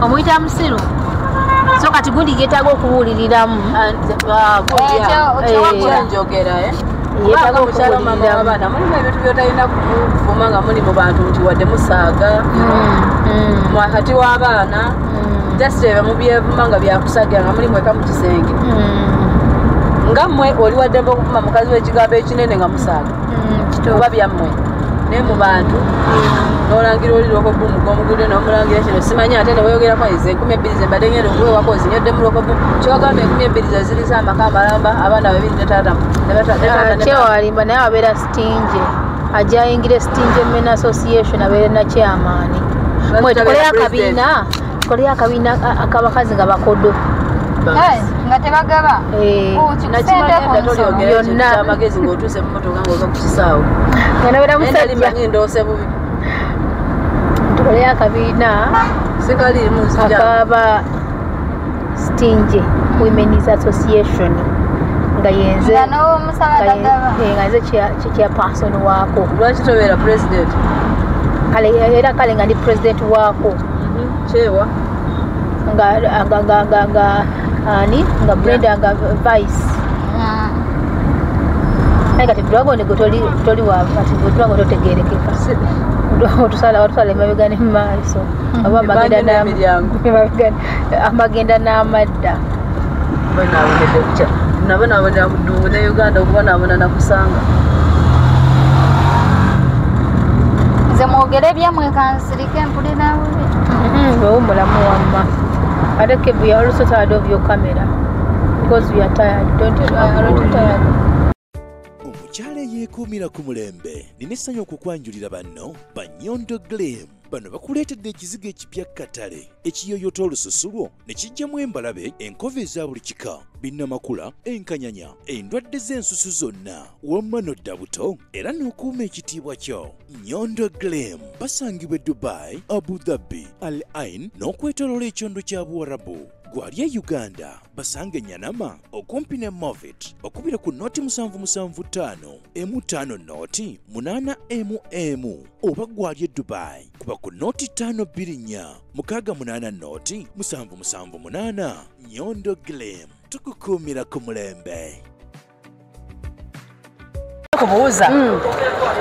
omuyita musiru so kati gundi yeetaaga okubuuliriramu njogera yeetaaga okubuuliriramu mulimu ebintu byotalina kuvuma nga muli mu bantu nti wadde musaaga wakati w'abaana just ebyo mubyevuma nga byakusagira nga muli mweka mu kisenge nga mmwe oli waddemba okuvuma mukazi w'ekigambo ekinene nga musaaga oba byammwe ne mu bantu n'olangira oli lokobumu gw'omugudde n'omulangira kino simanyi ate ne weeyogerako nze 2,000 ze mbadde ngenda okuweewako zinyodde mu lokobumu kyogamba 2,000 ze zirisa amaka amalamba abaana babiri ne taata kyewalimba naye abeera stinge ajja ayingire stinge men association abeere na chairman mwe tukoleyo akabiina ak'abakazi nga bakodo nga tebagaba byonna amagezi ng'otuuse mu motoka ng'ova ku kisaawo nabeera musajja ndoose bubi tukoleyo akabiina akaba stinge women's association nga yenze chairperson waako lwaki tobeera president era kale nga ndi president waako kyewa nga Brenda nga vice naye kati Dragon gwe toli wa kati Dragon totegeerekeka otusala emabega nemaaso oba amagenda n'amadda nabonaabonera ku ddungu ne Uganda okubonaabona nakusanga nze mwogere ebyammwe kansirike mpulirawo owumulamu wamma ate Kebu, you are also tired of your camera because we are tired. Don't you? Are you tired? Omukyala yeekuumira ku mulembe nina essanyu okukwanjulira banno Banyondo Glam. Bano bakuleetedde ekizigo ekipya Katale ekiyoyota olususu lwo ne kijjamu embalabe enkova eza buli kika binnamakula enkanyanya endwadde z'ensusu zonna wamma n'odda buto era n'okuuma ekitiibwa kyo. Nyondo Glam basangibwa Dubai, Abu Dhabi, Al Ain n'okwetooloola ekyondo kya Buwarabu. Gwali e Uganda basange Nyanama okumpi ne Movit okubira ku noti 775 M5 noti 8 oba gwali e Dubai kuba ku noti 524 680 noti 778. Nyondo Glam tukukuumira ku mulembe. Kubuuza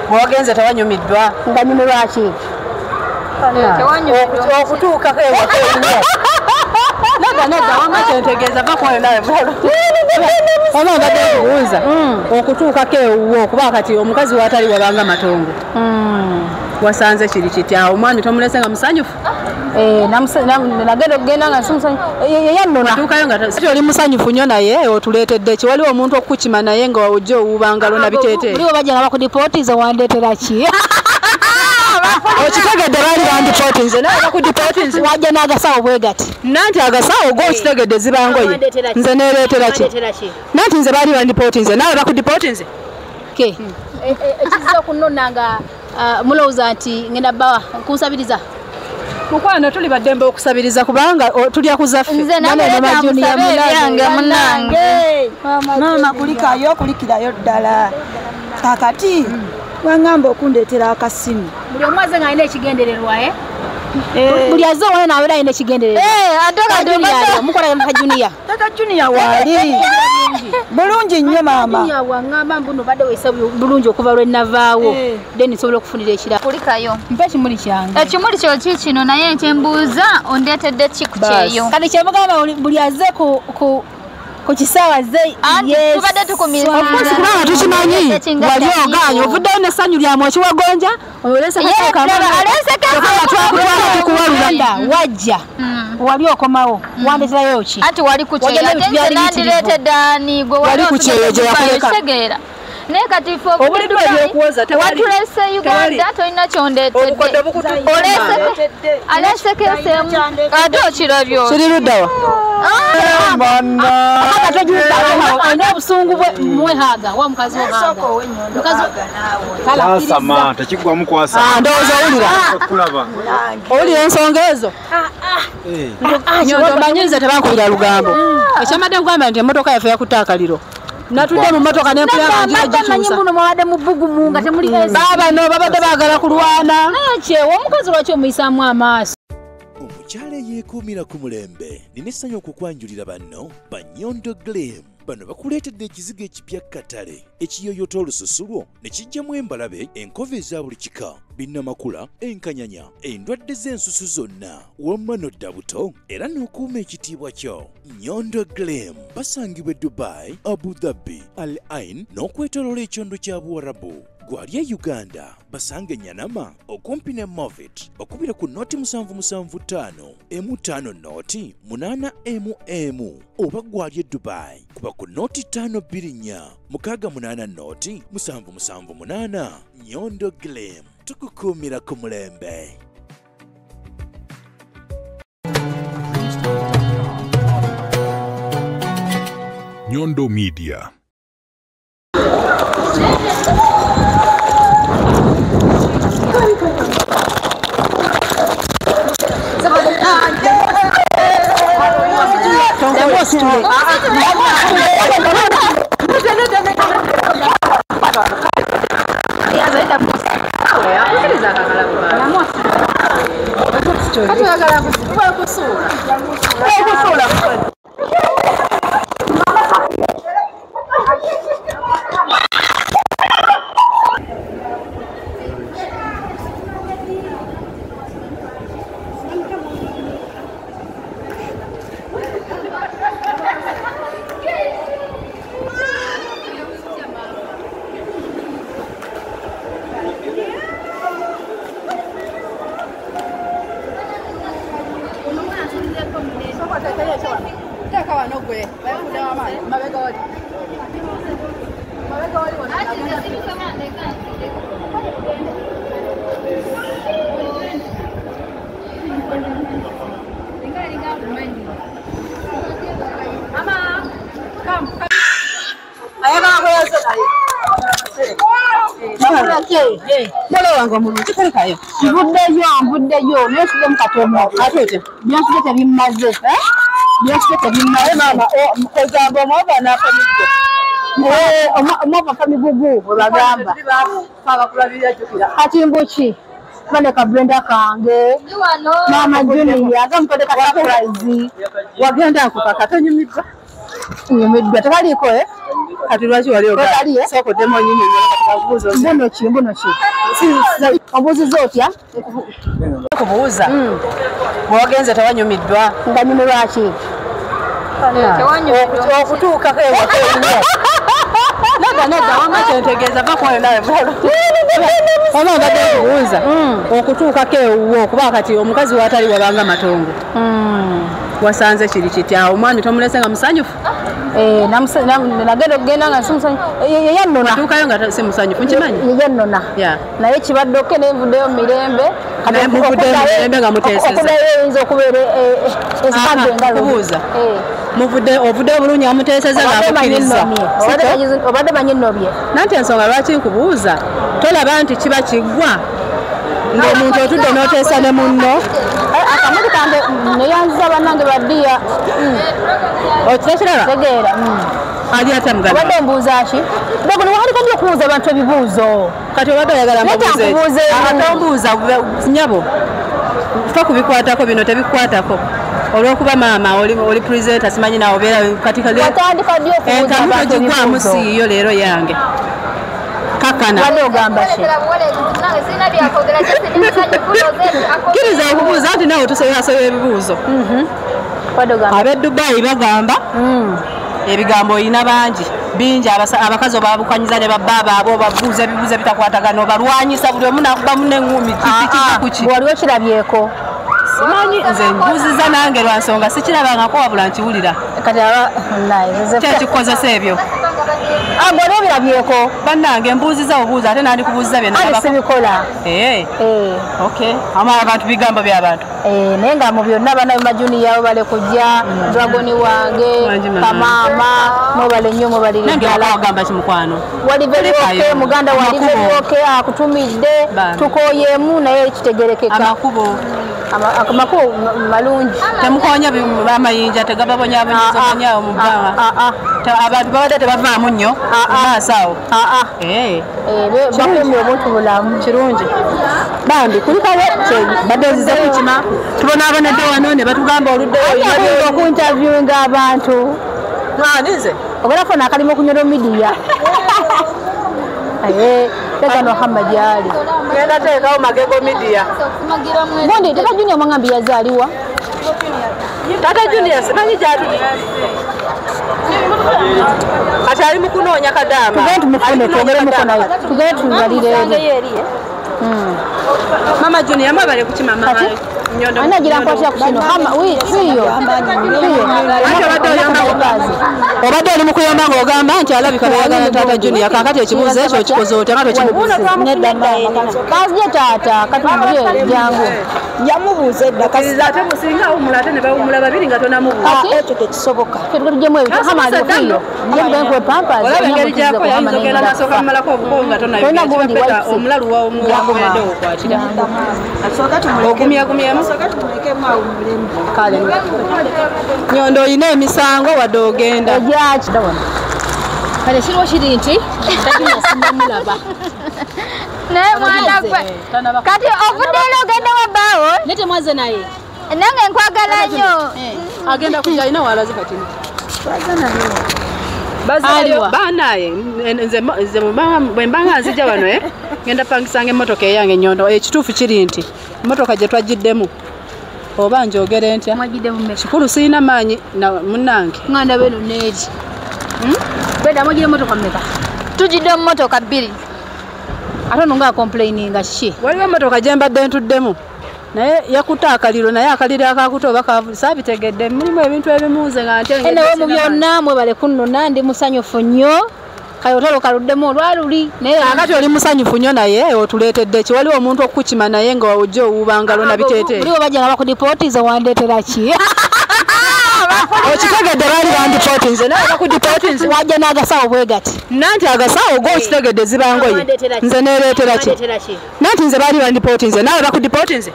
bw'ogenze tewanyumiddwa nga nyumirwa ki okutuukako ewaka ennyo nedda wamma kyentegeeza bakwayo nawe oba mbadde kubuuza okutuukako ewuwo kuba kati omukazi waatali wabanga matongo wasanze kiri kitya omwami tomulese nga musanyufu nagenda okugenda nga si oli musanyufu nnyo naye otuleetedde ki waliwo omuntu okukukima naye nga ojja owubangalo na biteete liwo bajja nga bakudipotize wandeetera ki okitegedde baali bandipotinze naye bakudipotinze wajja n'agasawo bwe gati nanti agasawo go okitegedde zibangoye nze neereetera ki nanti nze baali bandipotinze nawe bakudipotinze ekiziza okunona nga mulowooza nti ngenda bbawa kunsabiriza mukwano tuli baddembe okusabiriza kubanga tulya kuzaffe nze namuyange munange maama kulikayo kulikirayo ddala kakati wangamba okundeetera akasimu buli omwaze nga alina ekigendererwa buli azze owayo naabeera alina ekigendererwa mukola maka juniya tata juniya waali bulungi nnyo maama wangamba mbuno badde weesa bulungi okuva lwe navaawo then nsobola okufunira ekirala kulikayo mpa ekimuli kyange ekimuli kyo kikino naye kyembuuza ondeetedde kiku kyeyo kati kyemugamba buli azze ku kisaawa ze tubadde tukumiriza kubanga tukimanyi wali ogaanye ovuddeyo n'essanyu lyamu ekiwagonja olesetukuwalula wajja wali okomawo wandeterayo ki ati wali ku kyeyo ate nze nandireetedde ani gwe wali okitegeera naye kati fe watulese Uganda tolina kyondeetedde alesekesemu ate okirabyo kiri luddawa olina obusungu mwehaga wa mukazi kwasama tekigwamu kwasama ndowooza owulira ensonga ezo nyondomanyiriza tebankubira lugambo ekyamadde kugamba nti emmotoka yaffe yakutte akaliro natudde mu mmotoka nempulabaabano babadde baagala kulwana naye kyewa omukazi lwaki omuyisaamu amaaso omukyala eyeekuumira ku mulembe nina essanyu okukwanjulira banno Banyondo Glam. Bano bakuleetedde ekizigo ekipya Katale ekiyoyota olususu lwo ne kijjamu embalabe enkova eza buli kika binnamakula enkanyanya endwadde z'ensusu zonna wamma n'odda buto era n'okuuma ekitiibwa kyo. Nyondo Glam basangibwa Dubai, Abu Dhabi, Al Ain n'okwetooloola ekyondo kya Buwarabu. gwali e Uganda basange Nyanama okumpi ne Movit okubira ku noti 775 M5 noti 8 oba gwali e Dubai kuba ku noti 524 680 noti 778 Nyondo Glam tukukumira ku mulembe. Nyondo Media. Mbuddeyo byesize mukatono atete byesize tebimaze byesize tebimaze mama mukogamba mwaba nakamidde omwaba kamigugu olagamba kati mbuki bane ka Brenda kange mama Juni agamukode ka surprise wagenda kukakatonyumidwa nyumidwa takaliko kati lwaki wali ogala soko demo nyinyi ngakabuzo mbono ki obuzi zotya kubuuza mwogenze tawanyumiddwa nganyumirwa ki okutuuka nada wamatentegeeza bakwayo nawe oba mbadde kubuuza okutuukako ewuwo kuba kati omukazi watali wabanga matongo wasanze kiri kitya omwami tomulese nga musanyufu nagenda okugenda nga simusanyufu yeyannona atuukayo nga si musanyufu nkimanyi yeyannona naye kibadde okke nenvuddeyo mu mirembe mirembe nga muteeseza eyinza okubeera ezikambe engalubuuza ovuddeyo bulungi amuteeseza ngaamukkiriza obadde manyi nnobye nanti ensonga lwaki nkubuuza tolaba nti kiba kiggwa ng'omuntu otudde n'oteesa ne munno akamuti kange neyanziza bannange baddiya okiteekiraba tegeera ali ate muganda obadde mbuuza ki bogo niwaliko nnyo okubuuza abantu ebibuuzo kati obadde oyagala mbuuze atombuuza nyabo fa kubikwatako bino tebikwatako olwokuba maama oli presenter simanyi nawe obeera kati watandika ddi okubuuza abantu gigwamu siiyo leero yange kakana wadde ogamba ki kiriza okubuuza nti nawe tusobola ebibuuzo ab'e Dubai bagamba ebigambo olina bangi bingi abakazi obabukanyiza ne babbaaba abo babuuza ebibuuzo bitakwatagana obalwanyisa buli omu nakuba munne engumi kuki wali okirabyeko simanyi nze mbuuziza nange lwa nsonga sikirabangako wabula nkiwulira kati kyekikozesa ebyo gwali obirabyeko bannange mbuuziza obuuza ate nandi kubuuziza byenasibikola ama abantu bigambo by'abantu naye nga mu byonna bana bemajuniyawo bale kujja dragoni wange kamaama mwebale nnyo mwebaliragamba kimukwano wali verioke muganda wali verioke akutumidde tukoyemu naye kitegerekeka amakubo malungi temukonya amayinja tegababonyabonyawo mu bbanga abantu babadde tebavaamu nnyo maaso awo bakumi obuntu bulamu kirungi bambi kulikawo badde ozize kukima tubonaabonedde wano ne batugamba oluddeyo okuntavyuinga abantu nize obalafona akalimu ku Nyondo Media tegano hamba gyali genda teekawo Magego Media bondi tata Junior mwangambi yazaaliwa tata Junior simanyi gyatuli Kati ali mu kunoonya kadaama. Tugende tumufune twogeremu naye. Tugende tubalire. Mama Junior mabale ku kimama. Nyondo. Ana gira kwatya kusino. Hama wiyo. Obadde oli mu kuyamba ng'ogamba nti alabika bayagala taata Junior kakati ekibuuzo ekyo kikoze otya nga tokimubuuza. Nedda mama. Kazi taata katubye jangu. Yamubuuza edda kazi ate musinga awumula ate ne bawumula babiri nga tonamubuuza. Ekyo tekisoboka. Tugejjemu ebyo hama ali kuyo. Yembe nkwe pampa. Olaba engeri gyako yayinzogera nasooka mmalako obukongo nga tonayo. Omulalu wa omugambo wende okwatira. Ogumyagumyamu. Kale Nyondo oyina emisango wadde ogenda. Kale kiriwo kiri nti takinasimbamulaba. Naye mwana gwe kati ovuddeera ogenda wabbaawo nete mwaze naye nange nkwagala nnyo agenda kujja alina walazi kati bazayo banaye nze bwe mbanga nzija wano ngenda pangisanga emmotoka eyange Nyondo ekituufu kiri nti emmotoka gye twagiddemu oba njogere ntya kikulu sirina maanyi munnange nganda beno neeri beda mwagire emmotoka mmeka tugidde mu mmotoka 2 ate nonga complaininga kiki waliwo emmotoka gye mbadde ntuddemu naye yakuta akaliro naye akaliro akakuta oba saabitegedde mulimu ebintu ebimuuze nga enewe mu byonna mwebale kunnona ndi musanyufu nnyo kale otalo kaluddemu olwaluli naye akati oli musanyufu nnyo naye otuleetedde ki waliwo omuntu okukukima naye nga wawujja owubangalo na biteete muliwo bajja nga bakudipotize wandeetera ki okitegedde baali bandipooti nze naye bakudipooti nze wajja n'agasawo bwe gati nanti agasawo g'okitegedde zibangoye nze neereetera ki nanti nze baali bandipooti nze nawe bakudipooti nze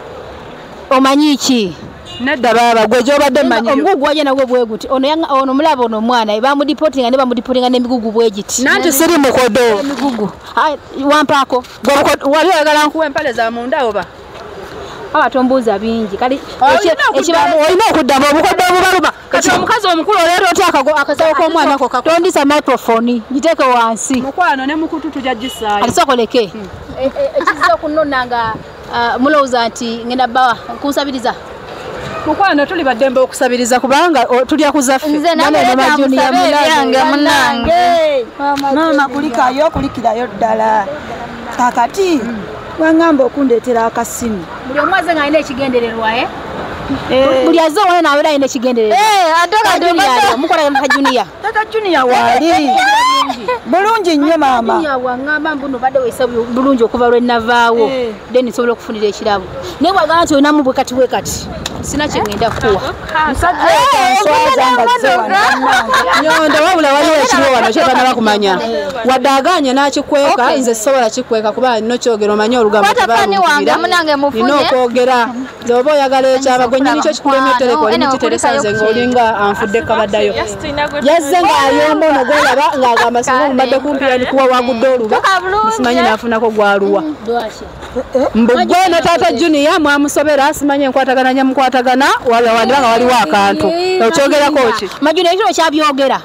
omanyi ki nedda baba gwe gyobadde mmanyiyo omugugu wajja nagwe bwe guti ono mulaba ono omwana bamudipotinga ne bamudipotinga n'emigugu bwe giti nanti siri mukodo emigugu wampaako wali oyagala nkuwa empale za munda oba abatombuuza bingi kali olina okuddamu obukodde obubaluma kati omukazi omukulu oleera otya akasawo k'omwana ko tondisa microphone giteeke wansi mukwano ne mukutu tujja gisaayo alisokoleke ekiziza okunnona nga mulowooza nti ngenda bbawa kunsabiriza mukwano tuli baddembe okusabiriza kubanga tulya kuzaffe nze namajuniyange munange mama kulikayo kulikirayo ddala kakati wangamba okundeetera akasimu buli omwaze nga alina ekigendererwa buli azze owona naabeera alina ekigendererwa mukola tata juniya tata juniya waali bulungi nnyo mama wangamba mbuno badde weesa bulungi okuva lwe navaawo then nsobola okufunira ekirabo naye bwagamba nti olinamu bwe kati sina kye ngenda kuwa musajja enswaza nga Nyondo wabula waliwo ekiriwo wano kyebana bakumanya wadde aganye n'akikweka nze sisobola kikweka kuba nino kyogera omanye olugambo nina okwogera nze oba oyagala ekyaba gwe nyini kyo kikulema etereka oli mukiteresa nze ng'olinga anfudde kabaddayo yazze ng'ayomba ono gwolaba ng'agamba singa omubadde kumpira nikuwa wagudde oluba simanyi n'afunako gwaluwa mbugwe ne taata Junior mwamusobera simanyi enkwatagana nyamukwatagana wandibanga waliwo akantu okyogerako ki Majuni ekiro kyabyogera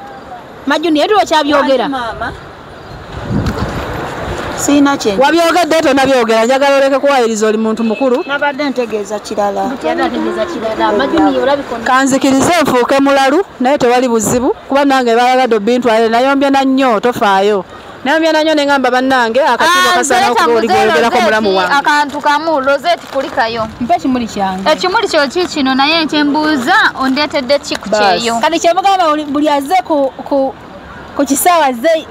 Majuni ekiro kyabyogera sina kye wabyogedde tonabyogera njagala oleke kuwayiriza oli muntu mukulu nabadde ntegeeza kirala kanzikirize nfuuke mulalu naye tewali buzibu kuba nange bayagadde obbintwalire nayombye nannyo tofaayo nayombye nannyo nengamba bannange akatiibwa kasana okuba oli gwoyogerako mulamu wange akantu kamu lozeti kulikayo mpe ekimuli kyange ekimuli kyo kikino naye kyembuuza ondeetedde kiku kyeyo kati kyemugamba buli azze ku kisaawa ze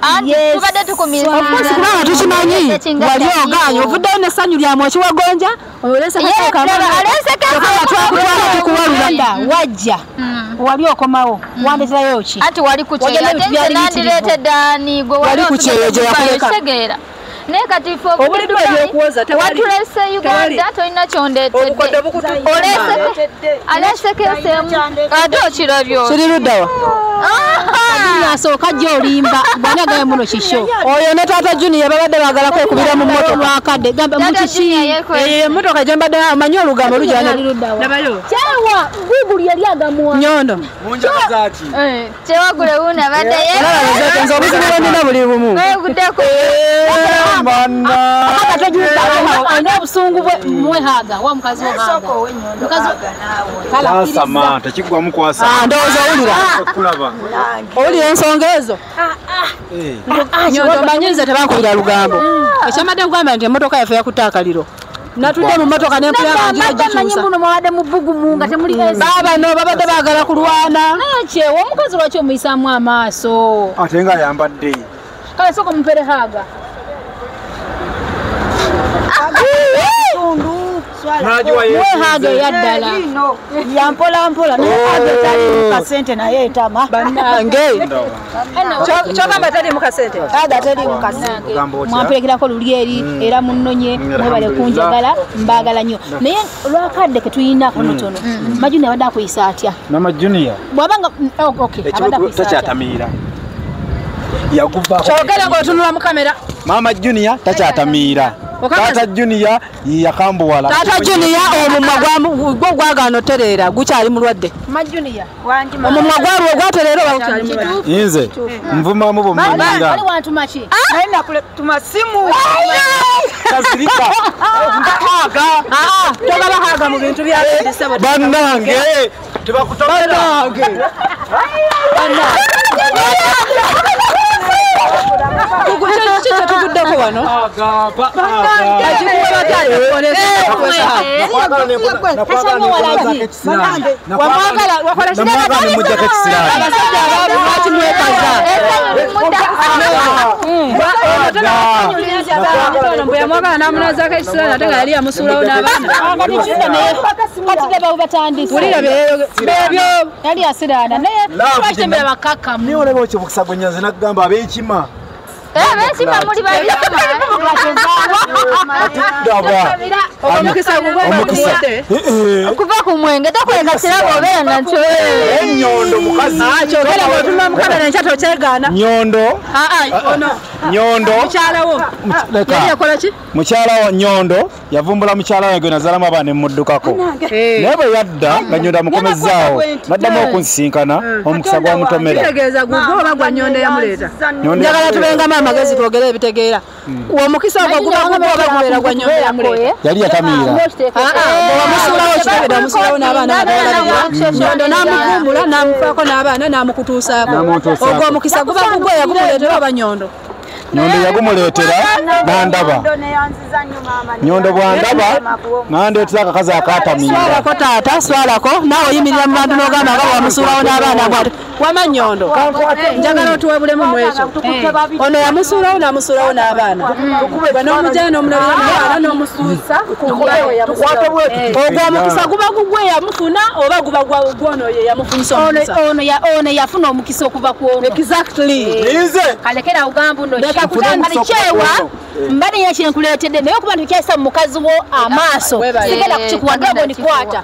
tubadde tukumiriza kubanga tukimanyi wali oganye ovuddeyo n'essanyu lyamu ekiwagonja olesekatukuwalulanda wajja wali okomawo wandeterayo ki ati wali ku kyeyo ate nze nandireetedde ani gwe wali kukyeyo gye yakuleka kitegeera naye kati fe obulidde ebyokuwoza watulese Uganda tolina kyondeetedde alesekesemu ate okirabyo kiri luddawa asooka jjo olimba bwana gaye muno kisho oyo ne taata Junior babadde baagala kwekubira mu mmotoka lwakadde gamba mukiki emmotoka gye mbadde amanyi olugambo lujana nabayo kyewa Google yali agamuwa Nyondo kyewagule wuuna badde nze obuzibu bwendina buli bumu weguddeko alina obusungu mwehaga wa mukazi wohaga kwasama tekigwamu kwasa ndowooza owulira oli ensonga ezo Nyondo manyiriza tebankubira lugambo ekyamadde kugamba nti emmotoka yaffe yakutte akaliro natudde mu mmotoka n'empula manyi muno mwawadde mu bbugumu nga temuli baba no babadde baagala kulwana nakyewa omukazi lwaki omuyisaamu amaaso ate nga ayambadde kale sooka muperehaga haga yaddala yampolampola kasente naye etama banange kyogamba teri mukasente aga teri mukasente mwamperekerako luli eri era munnonye mwebale kunjagala mbagala nnyo naye lwakadde ketuyina konotono majuni abadde akuyisa atya mama junior bwabanga abadde akuyisa takyatamiira yaguva kyogera ng'otunula mu kamera mama junior takyatamiira Tata Junior yakambuwala. Tata Junior omumwa gwagaana otereera gukyali mulwadde. Ma Junior omumwa gwalwo gwatereera oba gukyali mulwadde. Nze nvuma mu bumanyira. Bali wantu machi. Naina kule tumasimu. Kasirika. Haga. Togaba haga mu bintu bya ndisaba. Bannange tebakutobera. Bannange. Kukuchicha tukuddako wano. Bensima muri babi. Kuva ku mwenge takwega kirabo obera nakyo. Nyondo mukazi. Kyogera bwotuma mukabana nkyato kyegana. Nyondo. Ono. Nyondo. Mukyalawo. Yali yakola ki? Mukyalawo Nyondo yavumbula mukyala wange nazalama abaana muddukako. Naye bwe yadda nga Nyondo amukomezaawo. Naddamu okunsinkana omukisa gwa mutomera. Kitegeeza gugu oba gwa Nyondo yamuleeta. Njagala tubengamu amagezi twogere ebitegeera. Omukisa ogwo guba gugu oba gubeera gwa Nyondo yamuleeta. Yali yatamiira. Wamusulawo kitabira amusulawo n'abaana abatalabira. Nyondo n'amugumbula n'amufaako n'abaana n'amukutuusaako. Ogwo omukisa guba gugwe yagumuleetera oba Nyondo. Nyondo yagumuleetera n'andaba. Nyondo bwandaba n'andeetera akakazi akatamiira. Swalako taata, swalako naawe oyimirira mu bantu n'ogamba nga wamusulawo n'abaana bwati. Wama Nyondo, njagala otuwabulemu mu ekyo. Ono yamusuulawo n'amusuulawo n'abaana. Bano omujjana n'omulabira n'abaana n'omusuusa. Ogwo omukisa guba gugwe yamufuna oba guba gwono ye yamufunisa omukisa. Ono yafuna omukisa okuva ku ono. Exactly. Kalekera ugamba nno kyewa mbadde nyina kyenkuleetedde naye okuba ntikyayisa mu mukazi wo amaaso sigenda kukikuwa dogo nikwata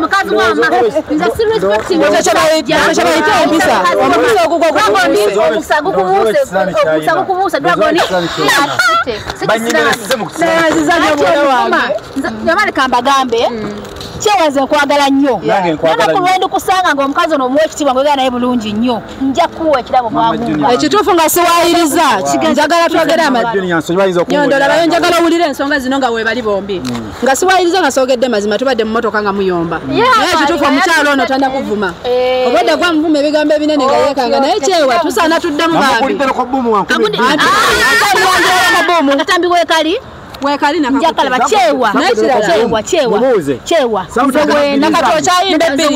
mukazi wo omukisa gukubuuse dragoni yamaleka mbagambe kyewaze nkwagala nnyo naku lwendi kusanga ng'omukazi ono omuwa ekitiibwa ngwegala naye bulungi nnyo nja kuwa ekirabo bwagumba ekituufu nga siwaayiriza njagala twogere Nyondo labayo njagala owulire ensonga zino nga weebali bombi nga siwaayiriza nga soogedde mazima tubadde mu mmotoka nga muyomba naye ekituufu omukyalo ono tanda kuvuma obadde gwa muvuma ebigambo ebinene nga yeekanga naye kyewa tusaana tuddemu baabi katambi weekali wekali na njakala bachewa chewa nakatochayinde bbiri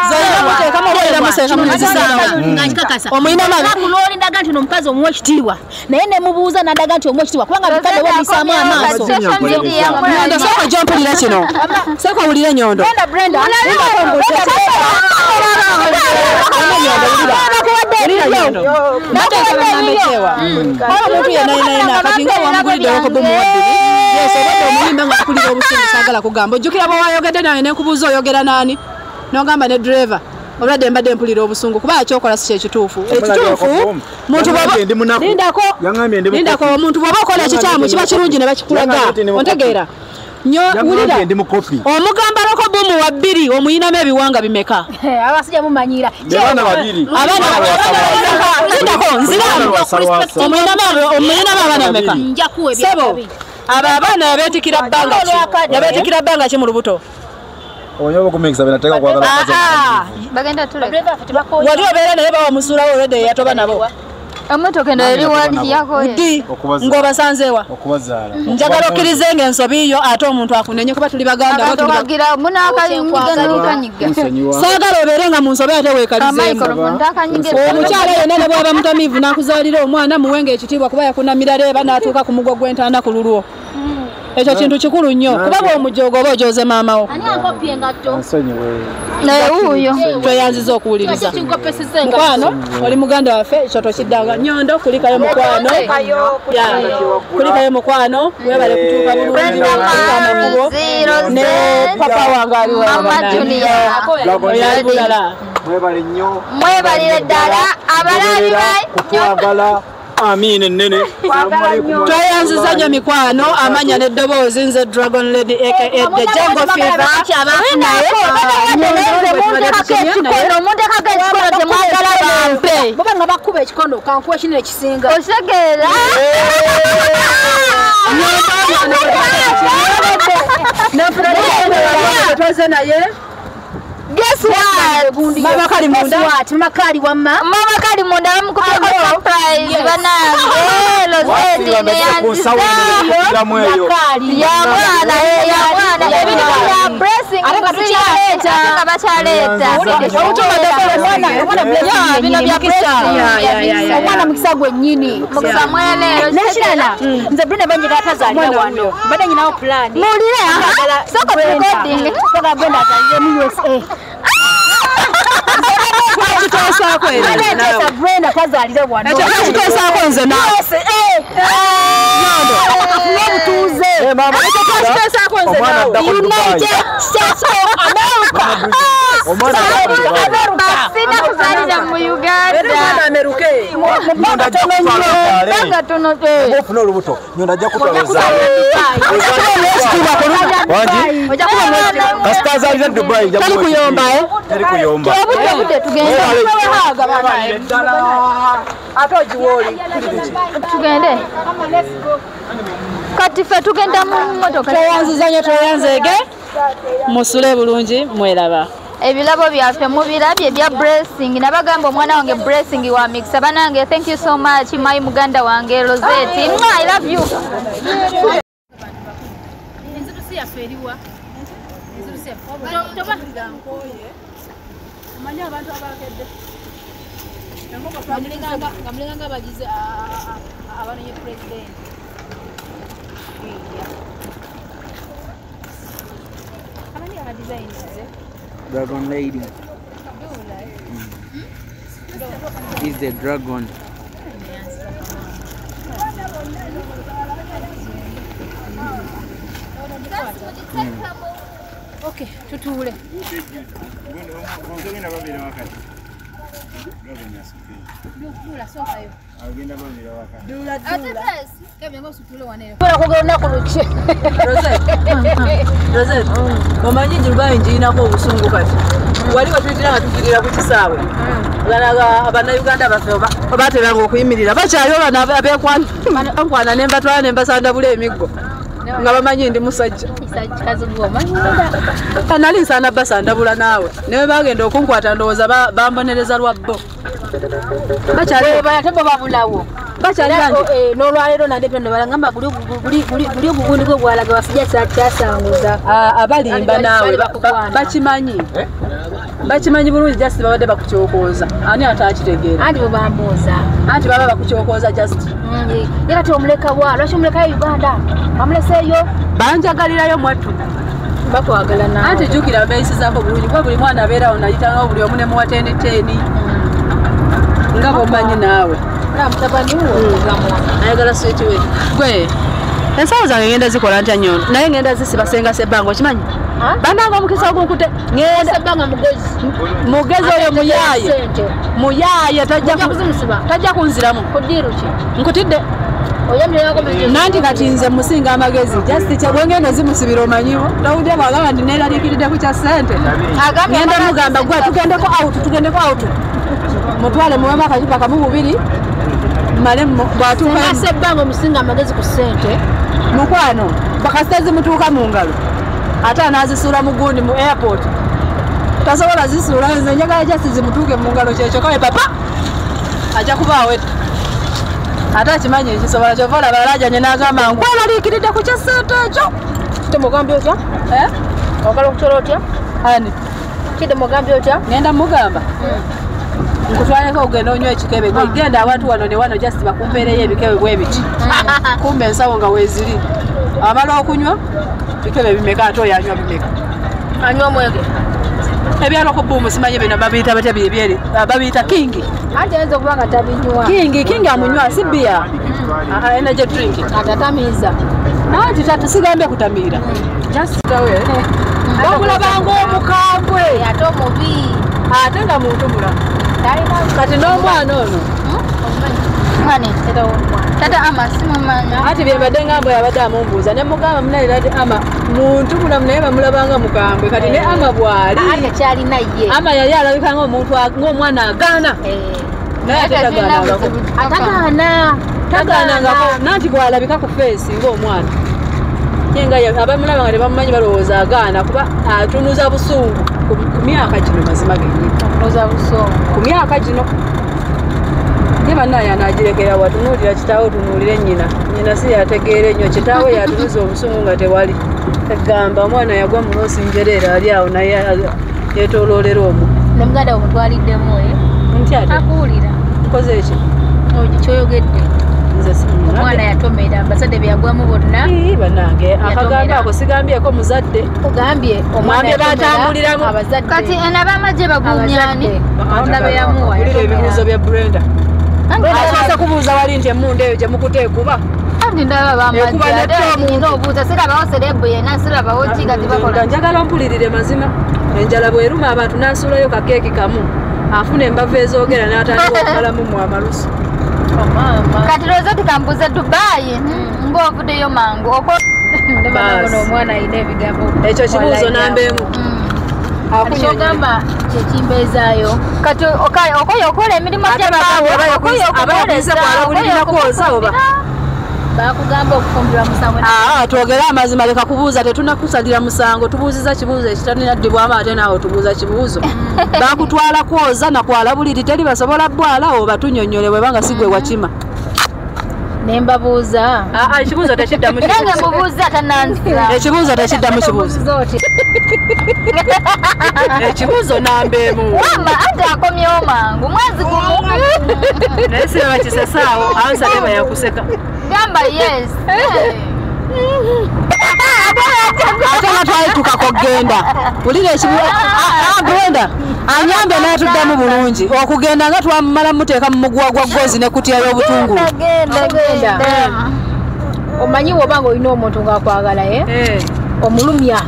zaira muteeka mulera museka muzisanga nkakasa omuyina mama kuloli ndaga nti nomukazi omuwa ekitiibwa naye ne mubuuza nadaga nti omuwa ekitiibwa kubanga mukazi wo bisaamu amaaso Nyondo soko jompulira kino soko wulire Nyondo Brenda omuntu yenayina kati nga wamuguliddewo bomu wabbiri yes obadde omuyimba nga akulira obusuubu saagala kugamba ojjukira bwe wayogedde nawe nenkubuuza oyogera naani n'ogamba ne driver obadde mbadde mpulira obusungu kuba akyokola si kyekituufu ekituufu lindako omuntu bw'oba okola kikyamu kiba kirungi ne bakikulaga ontegeera wulira omugambalako bomu wabbiri omuyinamu ebiwanga bimeka abasijja mumanyira omuyinamu abaana bimeka sebo abo abaana yabeetikira bbanga ki mu lubuto Onyobo kumekisa binateka kwagala kaza. Bagenda tule. Wali obeera naye bawa musula olwedde yatoba nabo. Emotoka eno eri wali yako ye. Ng'obasanzeewa. Okubazaala. Njagala okkirizenga ensobi yo ate omuntu akunenye kuba tuli baganda bagira munakanyigga. Saagala obeerenga mu nsobi ate weekalizenga. Omukyala yenna ne bw'aba mutamiivu n'akuzaalira omwana muwenga ekitiibwa kuba yakunamira leeba n'atuuka ku mugwa gw'entaana ku lulwo. Ekyo kintu kikulu nnyo kuba bw'omujooga oba ojooze maama wo. Uyo tweyanziza okuwuliriza mukwano oli muganda waffe ekyo tokiddanga Nyondo kulikayo mukwano kulikayo mukwano webale kutuuka bulungi amakubo ne papa wange ali bulala Mwebale nnyo mwebalire ddala abalabi kukwagala Amine nene. Twayanziza nnyo mikwano amanya n'eddoboozi nze Dragon Lady aka The Jungle Fever. Omuntu akaga ekikono temwagala bampe. Baba nga bakuba ekikono kankuwa kinene kisinga. Osegeera. Twaze naye. Guess what? Mama kali munda. Mama kali wamma. Mama kali munda amukubeko surprise banange. Lozeti neyanziza. Ya mwana ebintu bya blessing kuzialeta kabachaleta. Bino bya blessing. Omwana mukisa gwennyini. Mukisa mwene. Nashirala. Nze Brenda banjira atazalira wano. Bada nyinawo plan. Mulire. Soko recording. Soko Brenda azalire mu USA. Brenda tazalire wano. Ekyo nze nawe. Tuze. United States of America. Sina kuzalira mu Uganda. Ameruke. Banga tono Ofuna olubuto. Nyonda ajja kutwalaza. Kasitazalira Dubai. Tali kuyomba Tali kuyomba. Tugende. Kati ffe tugenda mu mmotoka. Tweyanzizanye tweyanzeege. Musule bulungi mweraba. Ebilabo byaffe mubirabye bya blessing nabagamba omwana wange blessing wa mixa banange thank you so much my muganda wange Rosette I love you. Dragon Lady. Is the dragon. Okay, tutuule. Rosette, omanyi Dubai njinako obusungu kati. Wali watuyitira nga tugirira ku kisaawe. Abannayuganda baffe bateranga okuyimirira. Bakyali bano abeekwana ne mbatwala ne mbasandabula emiggo. Nga bamanyi ndi musajja. Nali nsaana basandabula naawe. Naye bagenda okunkwata ndowooza bambonereza lwa bbo. Bakyali bayatebo babulawo. Bakyali bangi. N'olwaleero nade pendo balangamba buli obugundi bwe bwalaga basijja kyasanguza. Abalimba naawe bakimanyi. Bakimanyi bulungi just babadde bakukyokooza. Ani atakitegeera? Anti bwe bambuuza. Anti baba bakukyokooza just. Yekati omuleka wa lwaki omulekayo Uganda? Bamuleseeyo. Banjagalirayo mwattu. Bakwagala naawe. Anti jjukira beeyisizaako bulungi kuba buli mwana abeerawo nayitangawo buli omu ne muwa 10 nga bw'omanyi naawe. Mutabani wo ayagala sweet we. Gwe ensawo zange ngenda zikola ntya Nyondo naye ngenda zisiba senga sebbanga okimanyi? Bananga omukisa ogunkute ngenda sebbanga mugezi oyo muyaye tajja kunziramu nkutidde nanti kati nze musinga amagezi just kyabwengenda zimusibira omanyiwo tawudde bwagamba ndi neeraliikiridde ku kya ssente ngenda mugamba gwe tugendeko out mutwale muwemu akacupa kamu bubiri male bwatuuka sebbanga omusinga amagezi ku ssente mukwano bakasita zimutuuka mu ngalo ate anazisuula mu gundi mu airport tasobola zisuula nze njagala just zimutuuke mu ngalo kyekyo kawe papa ajja kubaawo ate akimanyi ekisobola kyova olaba alajanye n'agamba nkwalaliikiridde ku kyasente ekyo kitemugambye otya ogala okutola otya ani kitemugambye otya ngenda mugamba nkutwaleko ogenda onywa ekikebe genda abantu wano ne wano just bakumpeereyo ebikebe bwe biti kumbe ensawo nga weeziri amala okunywa bikebe bimeka ate oyo anywa bimeka anywa mwenge ebyaloko buumu simanyi bino babiyita batya byebyeri babiyita kingi ate ayinza okuba nga tabinywa kingi amunywa si bia energy drink atatamiiza nanti tasigambye kutamiira just tawe bamulabanga omukambwe ate omubi ate nga muntu mulamu kati n'omwana ono tata ama simumanya ati byebadde ngambwe yabadde amumbuuza ne mugamba munalira ati ama muntu mulamu naye bamulabanga mukambwe kati ne ama bwali ate kyalina ye ama yali alabika ng'omuntu ng'omwana agaana naye ate tagaanangako nanti bwalabika ku feesi ng'omwana yenga abamulaba nga tebamumanyi balowooza agaana kuba atunuza busungu ku myaka gino mazima genyi ku myaka gino banaye anagirekera watunuulira kitaawe tunuulire nnyina si yategeera ennyo kitaawe yatunuza obusungu nga tewali egamba omwana yagwa mu loosinjereera ali awo naye yeetooloolera omwo ne muganda omutwaliddemu nti ate akuwulira nkoze eki kyoyogedde omwana yatomera abazadde byagwamu bonna banange akagambo ako sigambyeko muzadde ogambye omwambye batambuliramu kati enabamagye bagumyani nabeyamuwa ebibuuzo bya Brenda Asa kubuuza wali nti emmundu eyo gye mukuteekuba andi ndaba bamajja obuuza sirabawo serebu yena sirabawo kiga tibakola njagala mpulirire mazima enjala bweruma abantu n'asuulayo kakeeki kamu afuna embavu ezoogera n'atandika okukalamu mu amalusu kati lowooza tikambuuza Dubai ng'ovuddeyo mangu omwana ayina ebigambo ekyo kibuuzo nambeemu kyogamba kyekimbeezaayo kati okoyo okola emirimu gyabaawe bakugamba okufumbirwa musango twogere amazima leka kubuuza tetunakusalira musango tubuuziza kibuuzo ekitanaddibwamu ate naawe tubuuza kibuuzo bakutwala kwoza nakwala buliri teri basobola bwala oba tunyonyole bwebanga sigwe wakima nembabuuza ekibuuzo tekiddamu nange mubuuza tananzira ekibuuzo tekiddamu kibuuzo ekibuuzo nambeemu wama ate akomyewo mangu mwezi gumu naye siba bakisesaawo ansabe bayakuseka gamba yes ate nga twali tukakogenda wulira Brenda anyambe n'atuddamu bulungi okugenda nga twamala muteeka mu muguwa gwa gozi ne kutya y'obutungulu genda omanyi wobanga olina omuntu ng'akwagala omulumya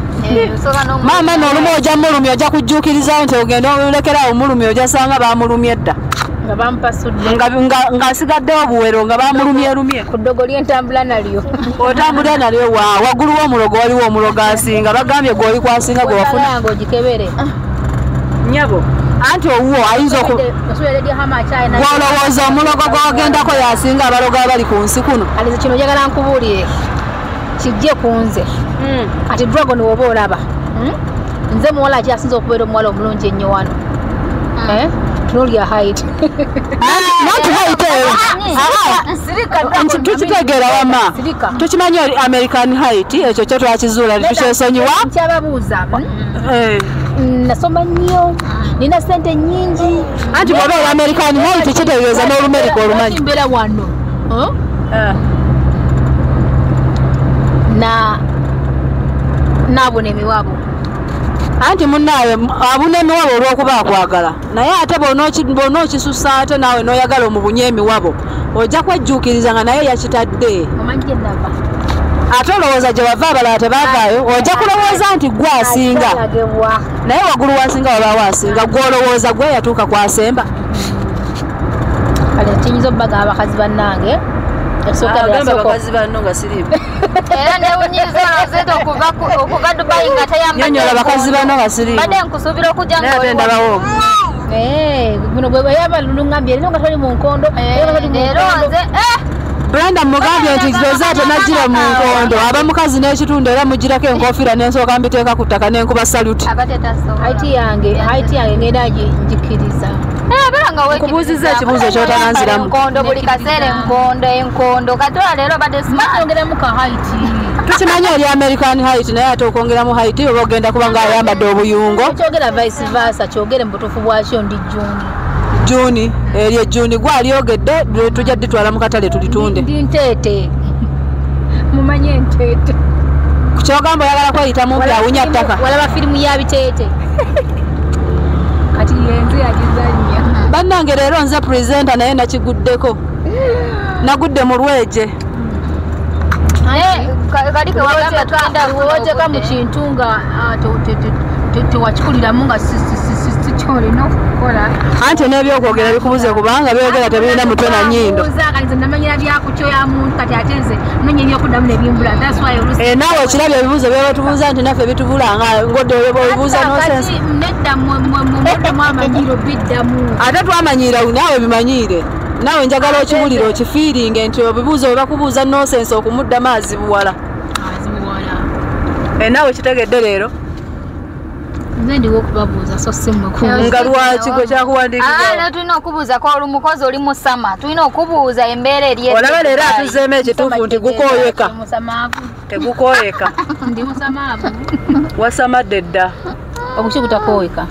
maama n'olumu ojja mulumya ojja kujjuukirizawo nti ogenda olekerawo omulumya ojja sanga baamulumye dda nga bampasudde ng'asigaddewo buwero nga baamulumyerumye ku ddogo ly'entambula nalyo otambula nalyo waggulu w'omulogo waliwo omulogo asinga bagambye gw'oli kwasinga gwe wafuna ng'ogikebere nyabo anti owuwo ayinza gwolowooza omulogo gwagendako yasinga abalogo abali ku nsi kuno alizo kino njagala nkubuulire kijje ku nze ati Dragon woba olaba nze muwala kyasinza okubeera omuwala omulungi ennyo wano tunulya height not height tukitegeera wama tukimanyi oli American height ekyo kyo twakizuula tukyesonyiwa nkyababuuza nasoma nnyo nina sente nnyingi anti bw'oba oli American height kitegeeza n'olumerika olumanyi mbeera wano naabona emiwabo anti munnaawe abuna emiwabo olw'okuba akwagala naye ate bw'ona okisusa ate naawe n'oyagala omubunye emiwabo ojja kwejjuukiriza nga naye yakitadde ate olowooza gye bava abalala tebaavaayo ojja kulowooza nti gwe asinga naye waggulu wasinga wabaawo asinga gw'olowooza gwe yatuuka kwasemba kale tiyinza obbaga abakazi bannange agamba bakazi banno nga siriimu era newunyiza olozete okuva Dubai nga tayambanyonyola bakazi banno nga siriimu badde nkusuubira okujja naye ndabawo buno bwe yaba lulungambye erino nga toli mu nkondo era nze Brenda mugambye nti zozate najira mu nkondo abamukazi n'ekitundu era mugirako enkofiira n'ensooka mbiteeka ku ttaka n'enkuba salute. Haiti yange ngenda njikiriza. Kubuuziza ekibuuzo ekyotananziramu. Enkondo buli kaseera enkondo katola leero badde simaongeramu ka Haiti. Tukimanyi oli American Haiti naye ate okwongeramu Haiti oba ogenda kuba ng'ayambadde obuyungo. Kyogera vice versa kyogere mu butuufu bwakyo ndi Juni eryo Juni gwalyogedde tujja ditwala mu katale tulitunde. Ndi nteete. Mumanye nteete. Kukyogamba oyagala kweyita mu byawunya ttaka. Walaba firimu ya biteete. Kati yenze yagizanya. Bannange leero nze presenter naye nakiguddeko. Nagudde mu lweje. Kali ke wagamba twenda kuwoteka mu kintu nga tewakikuliramu nga sikyolina okukola. Anti n'ebyokwogera bikubuze kubanga byogera tebirina mutwe na nnyindo. Namanyira byakukyoya muntu kati ate nze nonya ebyokuddamu nebimbula. Naawe okirabye ebibuuzo byaba tubuuza nti naffe bitubulanga ngodde obibuuza nosense. Nedda mu amanyiro biddamu. Ate twamanyira naawe bimanyiire. Naawe njagala okiwulire okifiiringe nti obibuuzo bwe bakubuuza nosense okumuddamu azibuwala. Naawe kitegedde leero. Nze ndiwo okubabuuza so si mmwe kubuuza. Nga lwaki gwe kyakuwandiikibwa? Tulina okubuuza ko oli mukozi oli musama. Tulina okubuuza embeera eri. Olaba leero atuzeemu ekituufu nti gukooyeka. Tegukooyeka. Ndi musamaavu. Wasamadde dda. Obuki butakooyeka.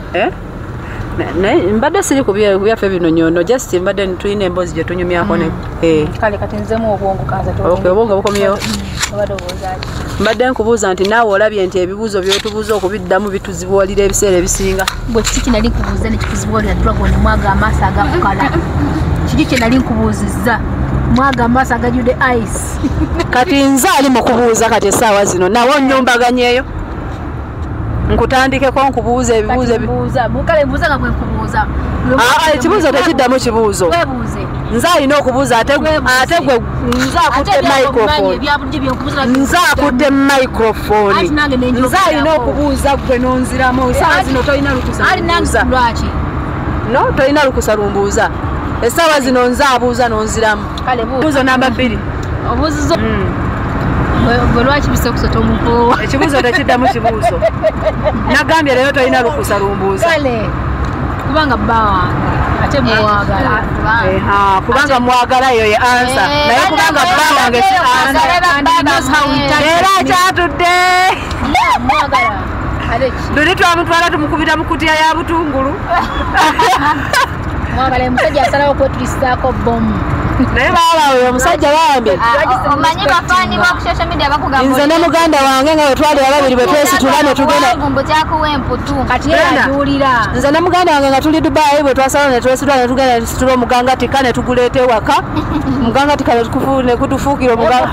Mbadde siri ku byaffe bino nyono just mbadde tulina emboozi gye tunyumyako ne. Kale kati nzemu obwongo kanza to. Okay, obwongo bukomyewo. Mbadde nkubuuza nti naawe olabye nti ebibuuzo by'otubuuza okubiddamu bituzibuwalira ebiseera ebisinga. Bwe kiki kye nali nkubuuza ne kikuzibuwalira Dragon mwaga amaaso agakukala. Kiki kye nali nkubuuzizza mwaga amaaso agajjudde ice. Kati nze ali mu kubuuza kati essaawa zino nawe onnumbaganyeeyo. Nkutandikeko nkubuuza ebibuuzo kale mbuuza nga bwe nkubuuza. Ekibuuzo tekiddamu kibuuzo. Weebuuze. Nze alina okubuuza ate gwe nze akutte microphone. Nze akutte microphone. Nze alina okubuuza gwe n'onziramu. Essaawa zino tolina lukusa lumbuuza. No, tolina lukusa lumbuuza. Essaawa zino nze abuuza n'onziramu. Kale buuzo namba 2. Obuuzizo. Bwe lwaki bise okusota omukoowa. Ekibuuzo tekiddamu kibuuzo. Nagambye leero tolina lukusa lumbuuza. Kale kubanga bba wange ate mwagala. Kubanga mwagala eyo ye ansa. Naye kubanga bba wange si ansa. Era akyatudde. Mwagala. Luli twamutwala tumukubira mu kutiya ya butungulu. Mwagala omusajja asalawo kwetulisizaako bomu. Naye baabawe omusajja bambi. Omanyi bafaani ba social media bakugamba. Nze ne muganda wange nga wetwali ababiri bwe twesitula ne tugenda. Gumbo kyakuwa emputu. Kati yajuulira. Nze ne muganda wange nga tuli Dubai bwe twasala ne twesitula ne tugenda ne tusitula omuganga tika ne tuguleeta ewaka. Muganga tika ne kutufuukira omuganga.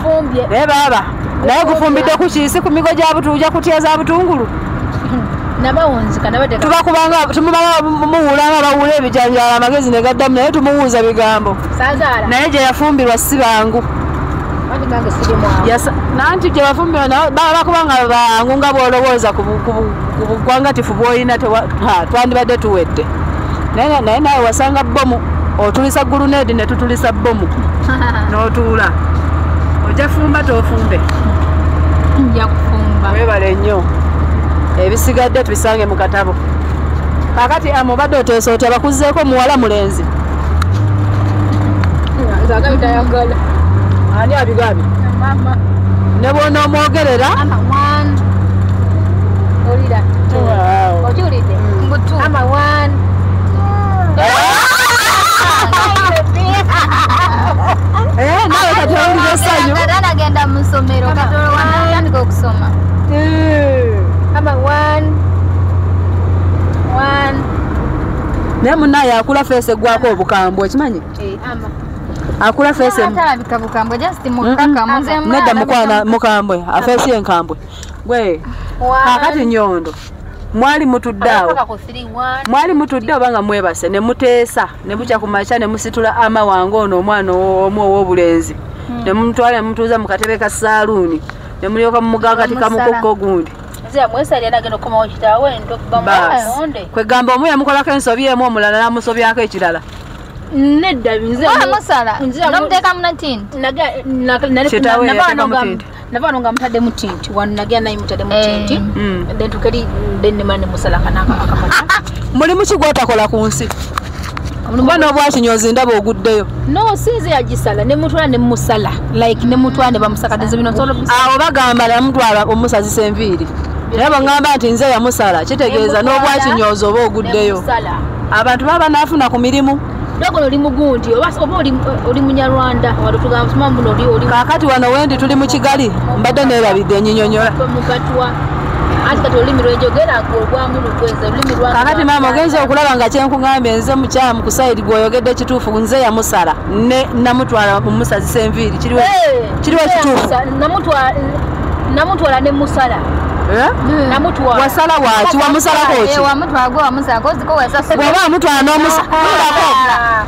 Naye baaba naye gufumbidde ku kiisi ku migo gya butuuja kutya za butungulu. Nabawunzika nabadde tubakubanga tumumala muwulanga bawula ebijanjala amagezi ne gaddamu naye tumuwuuza bigambo naye gye yafumbirwa si bangu nanti gye bafumbirwa bakubanga bangu nga bwolowooza ku bugwangatifu bw'olina twandibadde tuwedde naye nawe wasanga bomu otulisa gulunedi ne tutulisa bomu n'otuula ojja fumba tofumbe webale nnyo ebisigadde tubisange mu katabo. Kakati amubadde oteesa oti abakuzeeko muwala mulenzi. Ani abigambye? Ne bw'ona omwogerera? Nawe kati owulira essanyu. Nagenda mu ssomero katandika okusoma. Naye munnaye akula feesi eggwako obukambwe okimanyi? Akula feesi nedda mukwana mukambwe afeesi enkambwe gwe kakati nyondo mwali mutudde awo oba nga mwebase ne muteesa ne bukya ku makya ne musitula amawange ono omwana omu ow'obulenzi ne mumutwala ne mutuuza mu katebe ka saaluuni ne mulyoka mu muganga tikamukokko gundi kwegamba omu yamukolako ensobi emu omulala namusobyako ekirala nedda binze musala nomuteka munatinti navano nga mutadde mutinti wano nagya naye mutadde mutinti then tukeri dennemane musala kanaka akamata muli mukigwotakola ku nsi mbona obwakinyozi ndaba oguddeyo no sinze yagisala nemutwala nemusala like nemutwala ne bamusakadiza bino solo awo bagamba namutwala omusazisa enviiri naye bangamba nti nze yamusala kitegeeza n'obwakinyozi oba oguddeyo abantu baba naafuna ku mirimu dogo oli mugundi oba oli munyarwanda wano tugamba simamu oli kaakati wano wendi tuli mu Kigali mbadde neerabidde enyinyonyola mukatwa ati kati olulimi lwenjogera ogwamu lukweza olulimi lwa kaakati maama ogenza okulaba nga kyenkugambye nze mukyamu ku sayidi gw'oyogedde kituufu nze yamusala ne namutwala mumusazisa enviiri kiriwo ekituufu namutwala ne musala namutwala wasala waki wamusalako ki wamutwala gwe wamusala koziko wesasula bw'oba wamutwala n'omusala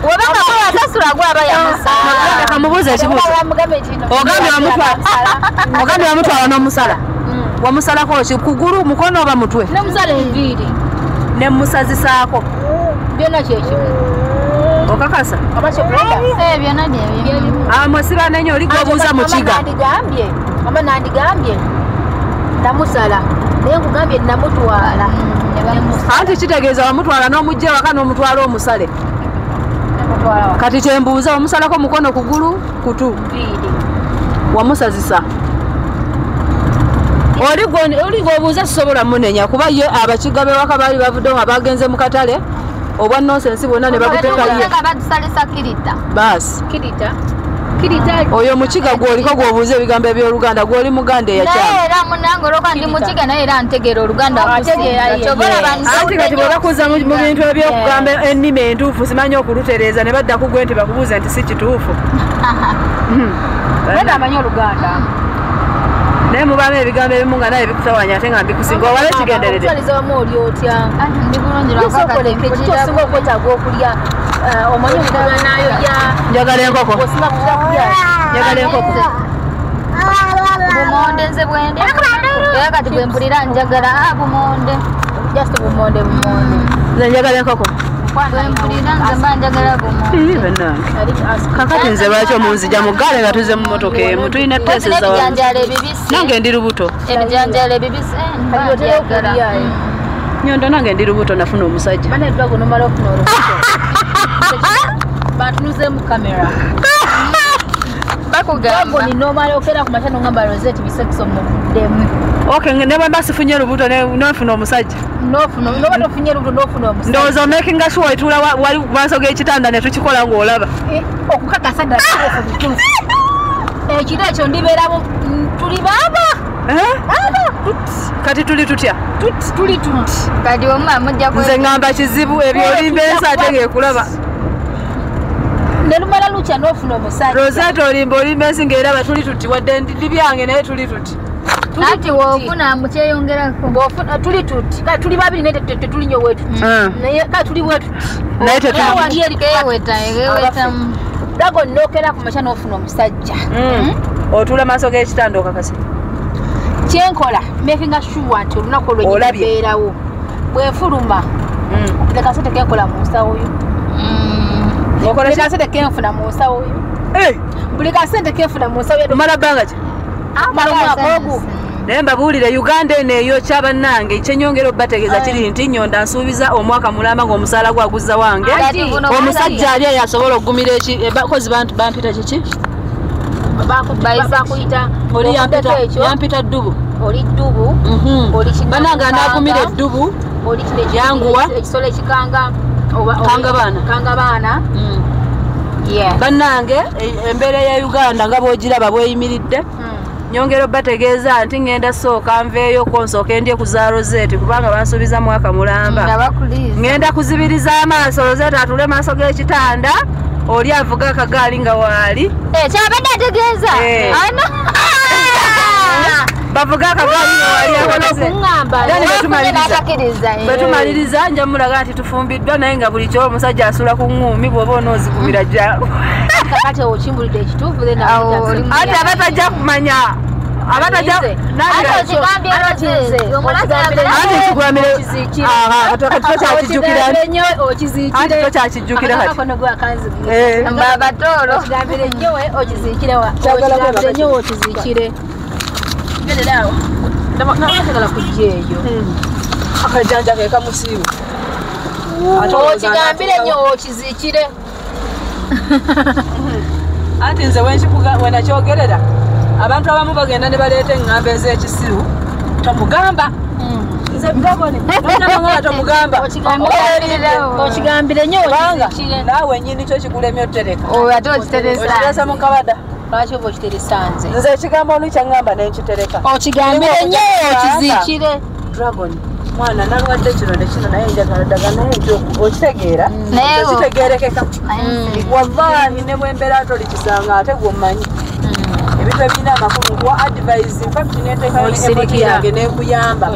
wabanga gwe wasasula gwe aba yamusala kamubuuza ekibuuzo ogambye wamutwala n'omusala wamusalako ki kugulu mukono oba mutwe nemusala enviiri nemusazisaako byonna kyekimu okakasa byonna byebyo amwesiba nenyo oli gwobuuza mu kiga amba nandigambye namusala naye nkugambye namutwala anti kitegeeza wamutwala n'omujja waka n'omutwala omusale kati kyembuuza wamusalako mukono kugulu kutu wamusazisa oli gwobuuza sisobola munenya kuba ye abakiga bewaka baali bavudde nga bagenze mu katale obwa nonsensi bonna ne babuteekayo baasi oyo mukiga gwoliko gwobuuza ebigambo eby'oluganda gwoli muganda eyakyera munange olwokuba ndi mukiga naye era ntegeera oluganda anti kati bwe bakuza mu bintu ebyokugamba ennimi entuufu simanyi okulutereeza ne badda kugwe nti bakubuuze nti si kituufu amanyi oluganda naye mubamu ebigambo ebimu nga naye bikusawanya ate nga mbikusinga owala ekigenderere wamu oli otya osinga okwetaaga okulya omanyi omugala nayo njagala enkoko njagala enkoko bumonde nze bwende era kati bwe mpulira njagala bumonde just bumonde nze njagala enkoko mpulira nze mba njagala bumonde kakati nze lwaki omunzija mugale nga tuze mu motoka emu tulina teeseza nange ndi lubuto ebijanjalo ebibisi Nyondo nange ndi lubuto nafuna omusajja batunuze mu kamera bakugamba ni nomala okera ku machano ngamba Rosette bisekiso mu demu okay ne bamba sifunye lubuto nofuna omusajja nofuna nofunye lubuto nofuna omusajja ndozo making sure itula wali basoge ekitanda ne tukikola ng'olaba okukakasa ddala ekiro ekyo ndibeeramo tuli baba kati tuli tutya tuli kati omu amujja nze ngamba kizibu ebyo olimba ensi ate ng'ekulaba nelumala lucha nofuna omusajja Rosette olimba ensi ng'eraba tuli tuti wadde ndi byange naye tuli tuti ati wofuna mukyeyongerako bwofuna tuli tuti kati tuli babiri naye tetuli nnyo wetu naye kati tuli wetu naye tetuli ewetamu dago nokera ku machano ofuna omusajja otula maaso g'ekitanda okakasi kyenkola making sure nti olunaku olwebeerawo bwefuluma leka sente kenkola mu nsawo yo okola sente kenfuna mu nsawo yo buli kasente kenfuna mu nsawo yo mala bbanga ki mala omwaka ogwo naye mbabuulire Uganda eno eyo kyabannange ekyenyongera obbategeeza kiri nti Nyonda nsuubiza omwaka mulamba ng'omusaala gwaguzza wange omusajja ali yasobola okugumira kozi bampita kiki bakuyita oli yampita ddubu oli ddubu bannange anaagumira eddubu yanguwa ekisolo ekikanga kanga baana bannange embeera ya Uganda nga bw'ogiraba bweyimiridde nyongera obbategeeza nti ngenda sooka nveeyo konsooka ndye ku za Rosette kubanga bansuubiza mwaka mulamba ngenda kuzibiriza amaaso Rosette atule maaso g'ekitanda oli avuga akagaali nga waali kyabadde ategeeza bavuga akagaali nga waali bwetumaliriza nja mulaga nti tufumbiddwa naye nga buli kyo omusajja asula ku ŋŋuumi bw'oba onoozigumira jja kakati okimbulidde ekituufu ate abatajja kumanya abataja kigambye roze omulasa kigambye kizikira kizikira baba tolo kigambire nyowe okizikire wa kigambire nyowe okizikire gende dawo namatagala kujeyo akajanja ke kamusibu okigambire nyowe okizikire anti nze wenakyogerera abantu abamu bagenda ne baleeta eŋŋamba ez'ekisiru tomugamba nze mugabone tomugamba okigambire nyo okizikire naawe nyini kyo kikulemya otereka ate okiteresa mu kabada lwaki oba okiteresa nze nze ekigambo oli kyaŋŋamba nenkitereka okigambire nyo okizikire dragon mwana nalwadde kironde kino naye njagala ddagala naye okitegeera okitegeerekeka wallahi ne bwembeera tolikisanga ate gwomanyi ebintu ebirina amakulu nkuwa advise infact neteekayoyange nekuyamba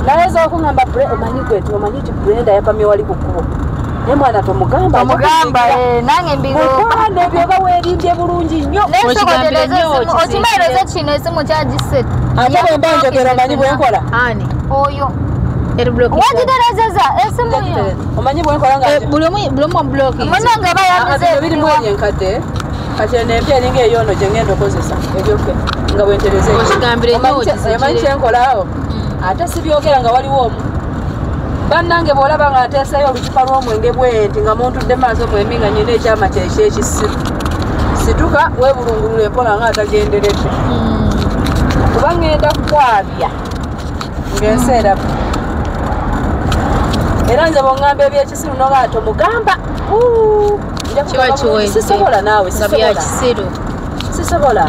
nayeza okuŋamba omanyi gweti omanyi ti Brenda yapamye wali ku kkubo naye mwana tomugamba nange mbiganda ebyoba weerimbye bulungi nnyo okimaereze kino esimu kyagise ate bwemba njogera omanyi bwenkola oyo wagiterezeza esimu yo omanyi bwenkola buli omu bloki munange bayabirimu eri enkadde kati nempya eringa eyoono gye ngenda okozesa ebyoke nga bwentereze omanyi kyenkolaawo ate sibyogera nga waliwo omu bannange bwolaba nga ateeseyo olucupa lw'omwenge bwenti nga muntudde maaso mwembi nga nyina ekyama kyekyo ekisiru situka webulungulula empola nga atagenderedde kuba ŋŋenda kukwabya ng'ensi erabu era nze bw'oŋŋamba ebyekisiru noba tomugamba sisobola naawe sisobola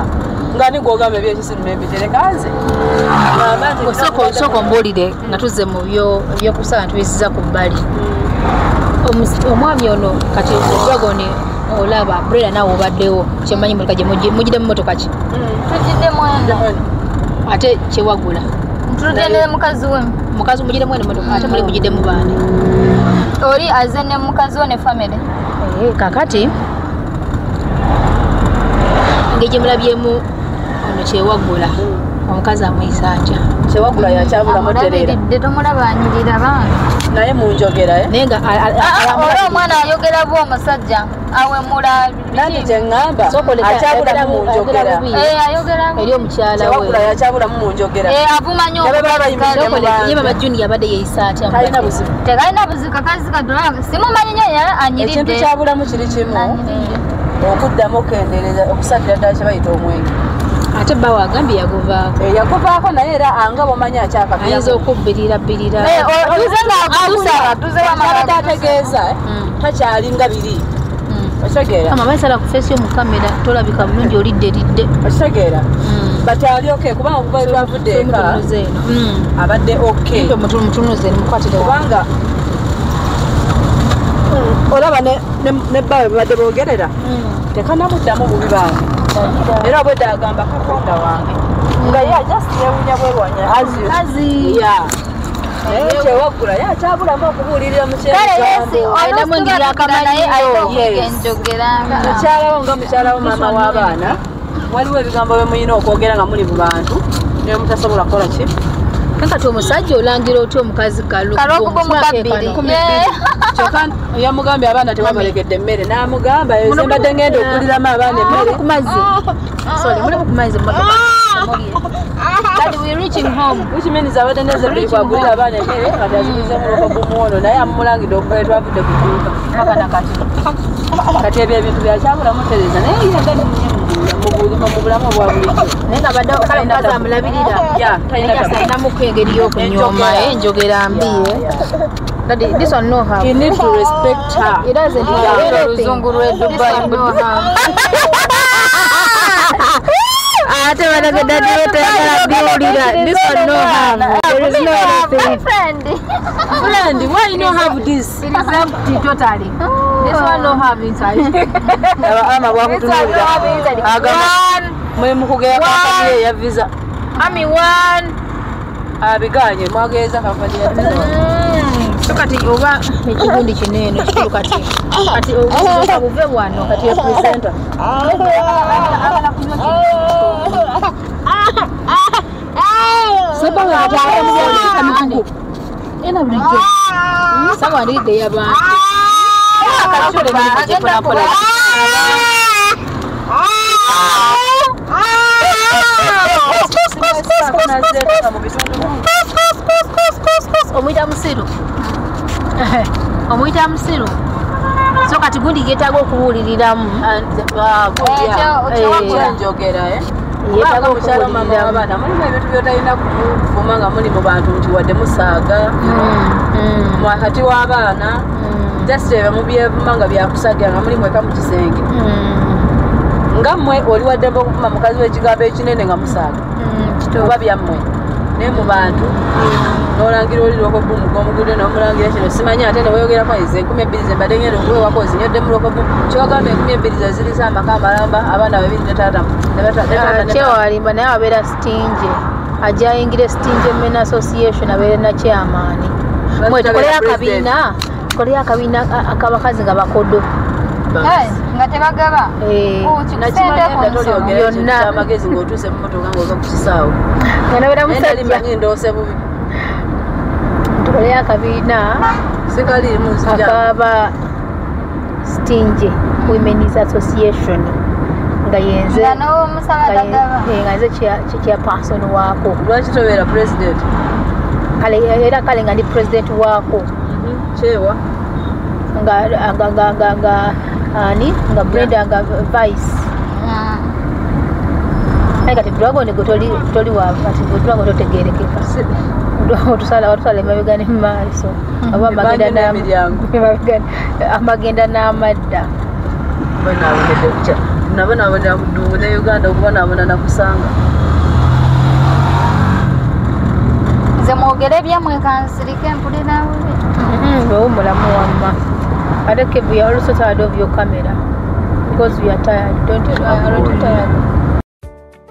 ngani gwogamba ebyekisiru nembitereka nze sooka ombuulire nga tuzze mu byokusala ntubisiza ku bbali omwami ono kati dragoni olaba Brenda naawe obaddewo kyemanyi mulika gye mugidde mu motoka ki tugiddemu ate kyewagula tugendere mukazi we mukazi mugidde mu motoka ate muli mugidde mu baani oli aze ne mukazi we ne family kakati ngegye mulabyemu ono kyewagula omukazi amuyisa atya kyewagula yakyabulamu terera tomulabanyirira bange naye munjogera naye nga ola omwana ayogera bw omusajja awemula nandi kyeŋŋamba akyabulamu munjogera eri omukyala kyewagula yakyabulamu munjogera avuma nyo ye baba juni yabadde yeyisa atya tekalina buzika kazikadula simumanyi nyo yala anyiridde ekintu kyabulamu kiri kimu okuddamu okendereza okusalira ddala kye bayita omwenge ate bba wagambye yaguvaako yaguvaako naye era anga bomanyi ayinza okubbirira abadde ategeeza takyalinga biri okitegeera basala ku feesi yomukamera tolabika bulungi olidderidde okitegeera but ali okay kubanga okuva twavudde eka abadde okay mutunuze nimukwatire kubanga olaba ne bbawe babadde boogerera tekanamuddamu bubi bange era bwedda agamba katonda wange nga ye just yewunya bwerwanya aziya kyewagula ye akyabulamu okubuulirira mukyalawo nga mukyalawo maama w'abaana waliwo ebigambo bemuyina okwogera nga muli mu bantu naye mutasobola kukola ki kati omusajja olangira otya omukazi kyokka yamugambye abaana tebabalegedde emmere n'amugamba ezo mbadde ngenda okuliramu abaana emmere which means abadde nezebiri kwagulira abaana emmere kati azibizemu lwokagumuwono naye amulangidde okuva twavudde ku dduuka kati ebyo ebintu byakyabulamu tereza naye yagadi mu bulamu obwa bulijjo naye nga badde omukazi amulabirira talinamuko engeri y'okunyooma enjogera mbi this one no harm. You need to respect her. It doesn't have Luzungu lwe Dubai no harm. Ate wanagenda dieta biulira. This one no harm. There is no anything. Friend, why you don't have this? It is empty totally. This one no harm inside. Ama bwakutunulira. Agamba mwe mukugera kampani ya visa. Ami one. Abiganye mwageza kampani ya visa. So kati oba ekigundi kinene kikulu kati obuve wano kati ya presenter Sabanga atawala mikugu. Ena bulijjo. Sawa ndide yabantu. Akachole bali pona pona. Omwita musiru. Omwita musiru. So kati gundi yetaaga okubuuliriramu. Njogera yetaaga okubuuliriramu. Mulimu ebintu byotalina kuvuma nga muli mu bantu nti wadde musaaga wakati w'abaana just mubyevuma nga byakusagira nga muli mweka mu kisenge nga mmwe oli waddeko okuvuma mukazi w'ekigambo ekinene nga musaaga oba byammwe naye mu bantu n'olangira oli lwokobumu gw'omugudde n'omulangira kino simanyi ate ne weeyogerako ezo 2,000 ze mbadde ngenda okuweewako zinyodde mu lwokobumu kyogamba 2,000 ze zirisa amaka amalamba abaana babiri ne taata kyewalimba naye abeera stinge ajja ayingire stinge men association abeere na kyamaani mwe tukoleyo akabiina ak'abakazi nga bakodo nga tebagaba byonna amagezi ng'otuuse mu motoka ng'ova ku kisaawo nabeera musajja ndoose bubi tukoleyo akabiina akaba stinge women's association nga yenze chairperson waako lwaki tobeera president era kale nga ndi president waako kyewa nga Brenda nga vice naye kati Dragon gwe toli wa kati Dragon totegeerekeka otusala emabega nemaaso oba amagenda n'amadda nabonaabonera ku ddungu ne Uganda okubonaabona nakusanga nze mwogere ebyammwe kansirike mpulirawe owumulamu wamma ate Kevu you also tired of your camera because we are tired aren't you tired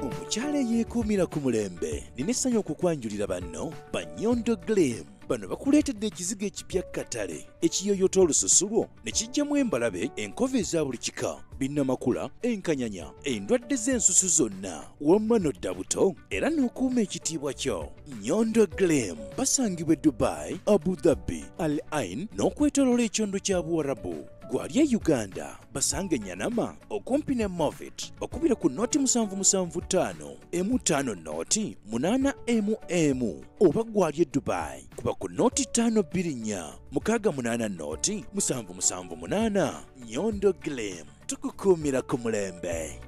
omukyala eyeekuumira ku mulembe nina essanyu okukwanjulira banno Banyondo Glam bano bakuleetedde ekizigo ekipya katale ekiyoyota olususu lwo ne kijjamu embalabe enkova eza buli kika binnamakula enkanyanya endwadde z'ensusu zonna wamma n'odda buto era n'okuuma ekitiibwa kyo Nyondo Glam basangibwa Dubai, Abu Dhabi, Al Ain n'okwetooloola ekyondo kya Buwarabu gwali e Uganda basange Nyanama okumpi ne Movit okubira ku noti 775 M5 noti 8 oba gwali e Dubai kuba ku noti 524 680 noti 778 Nyondo Glam tukukuumira ku mulembe.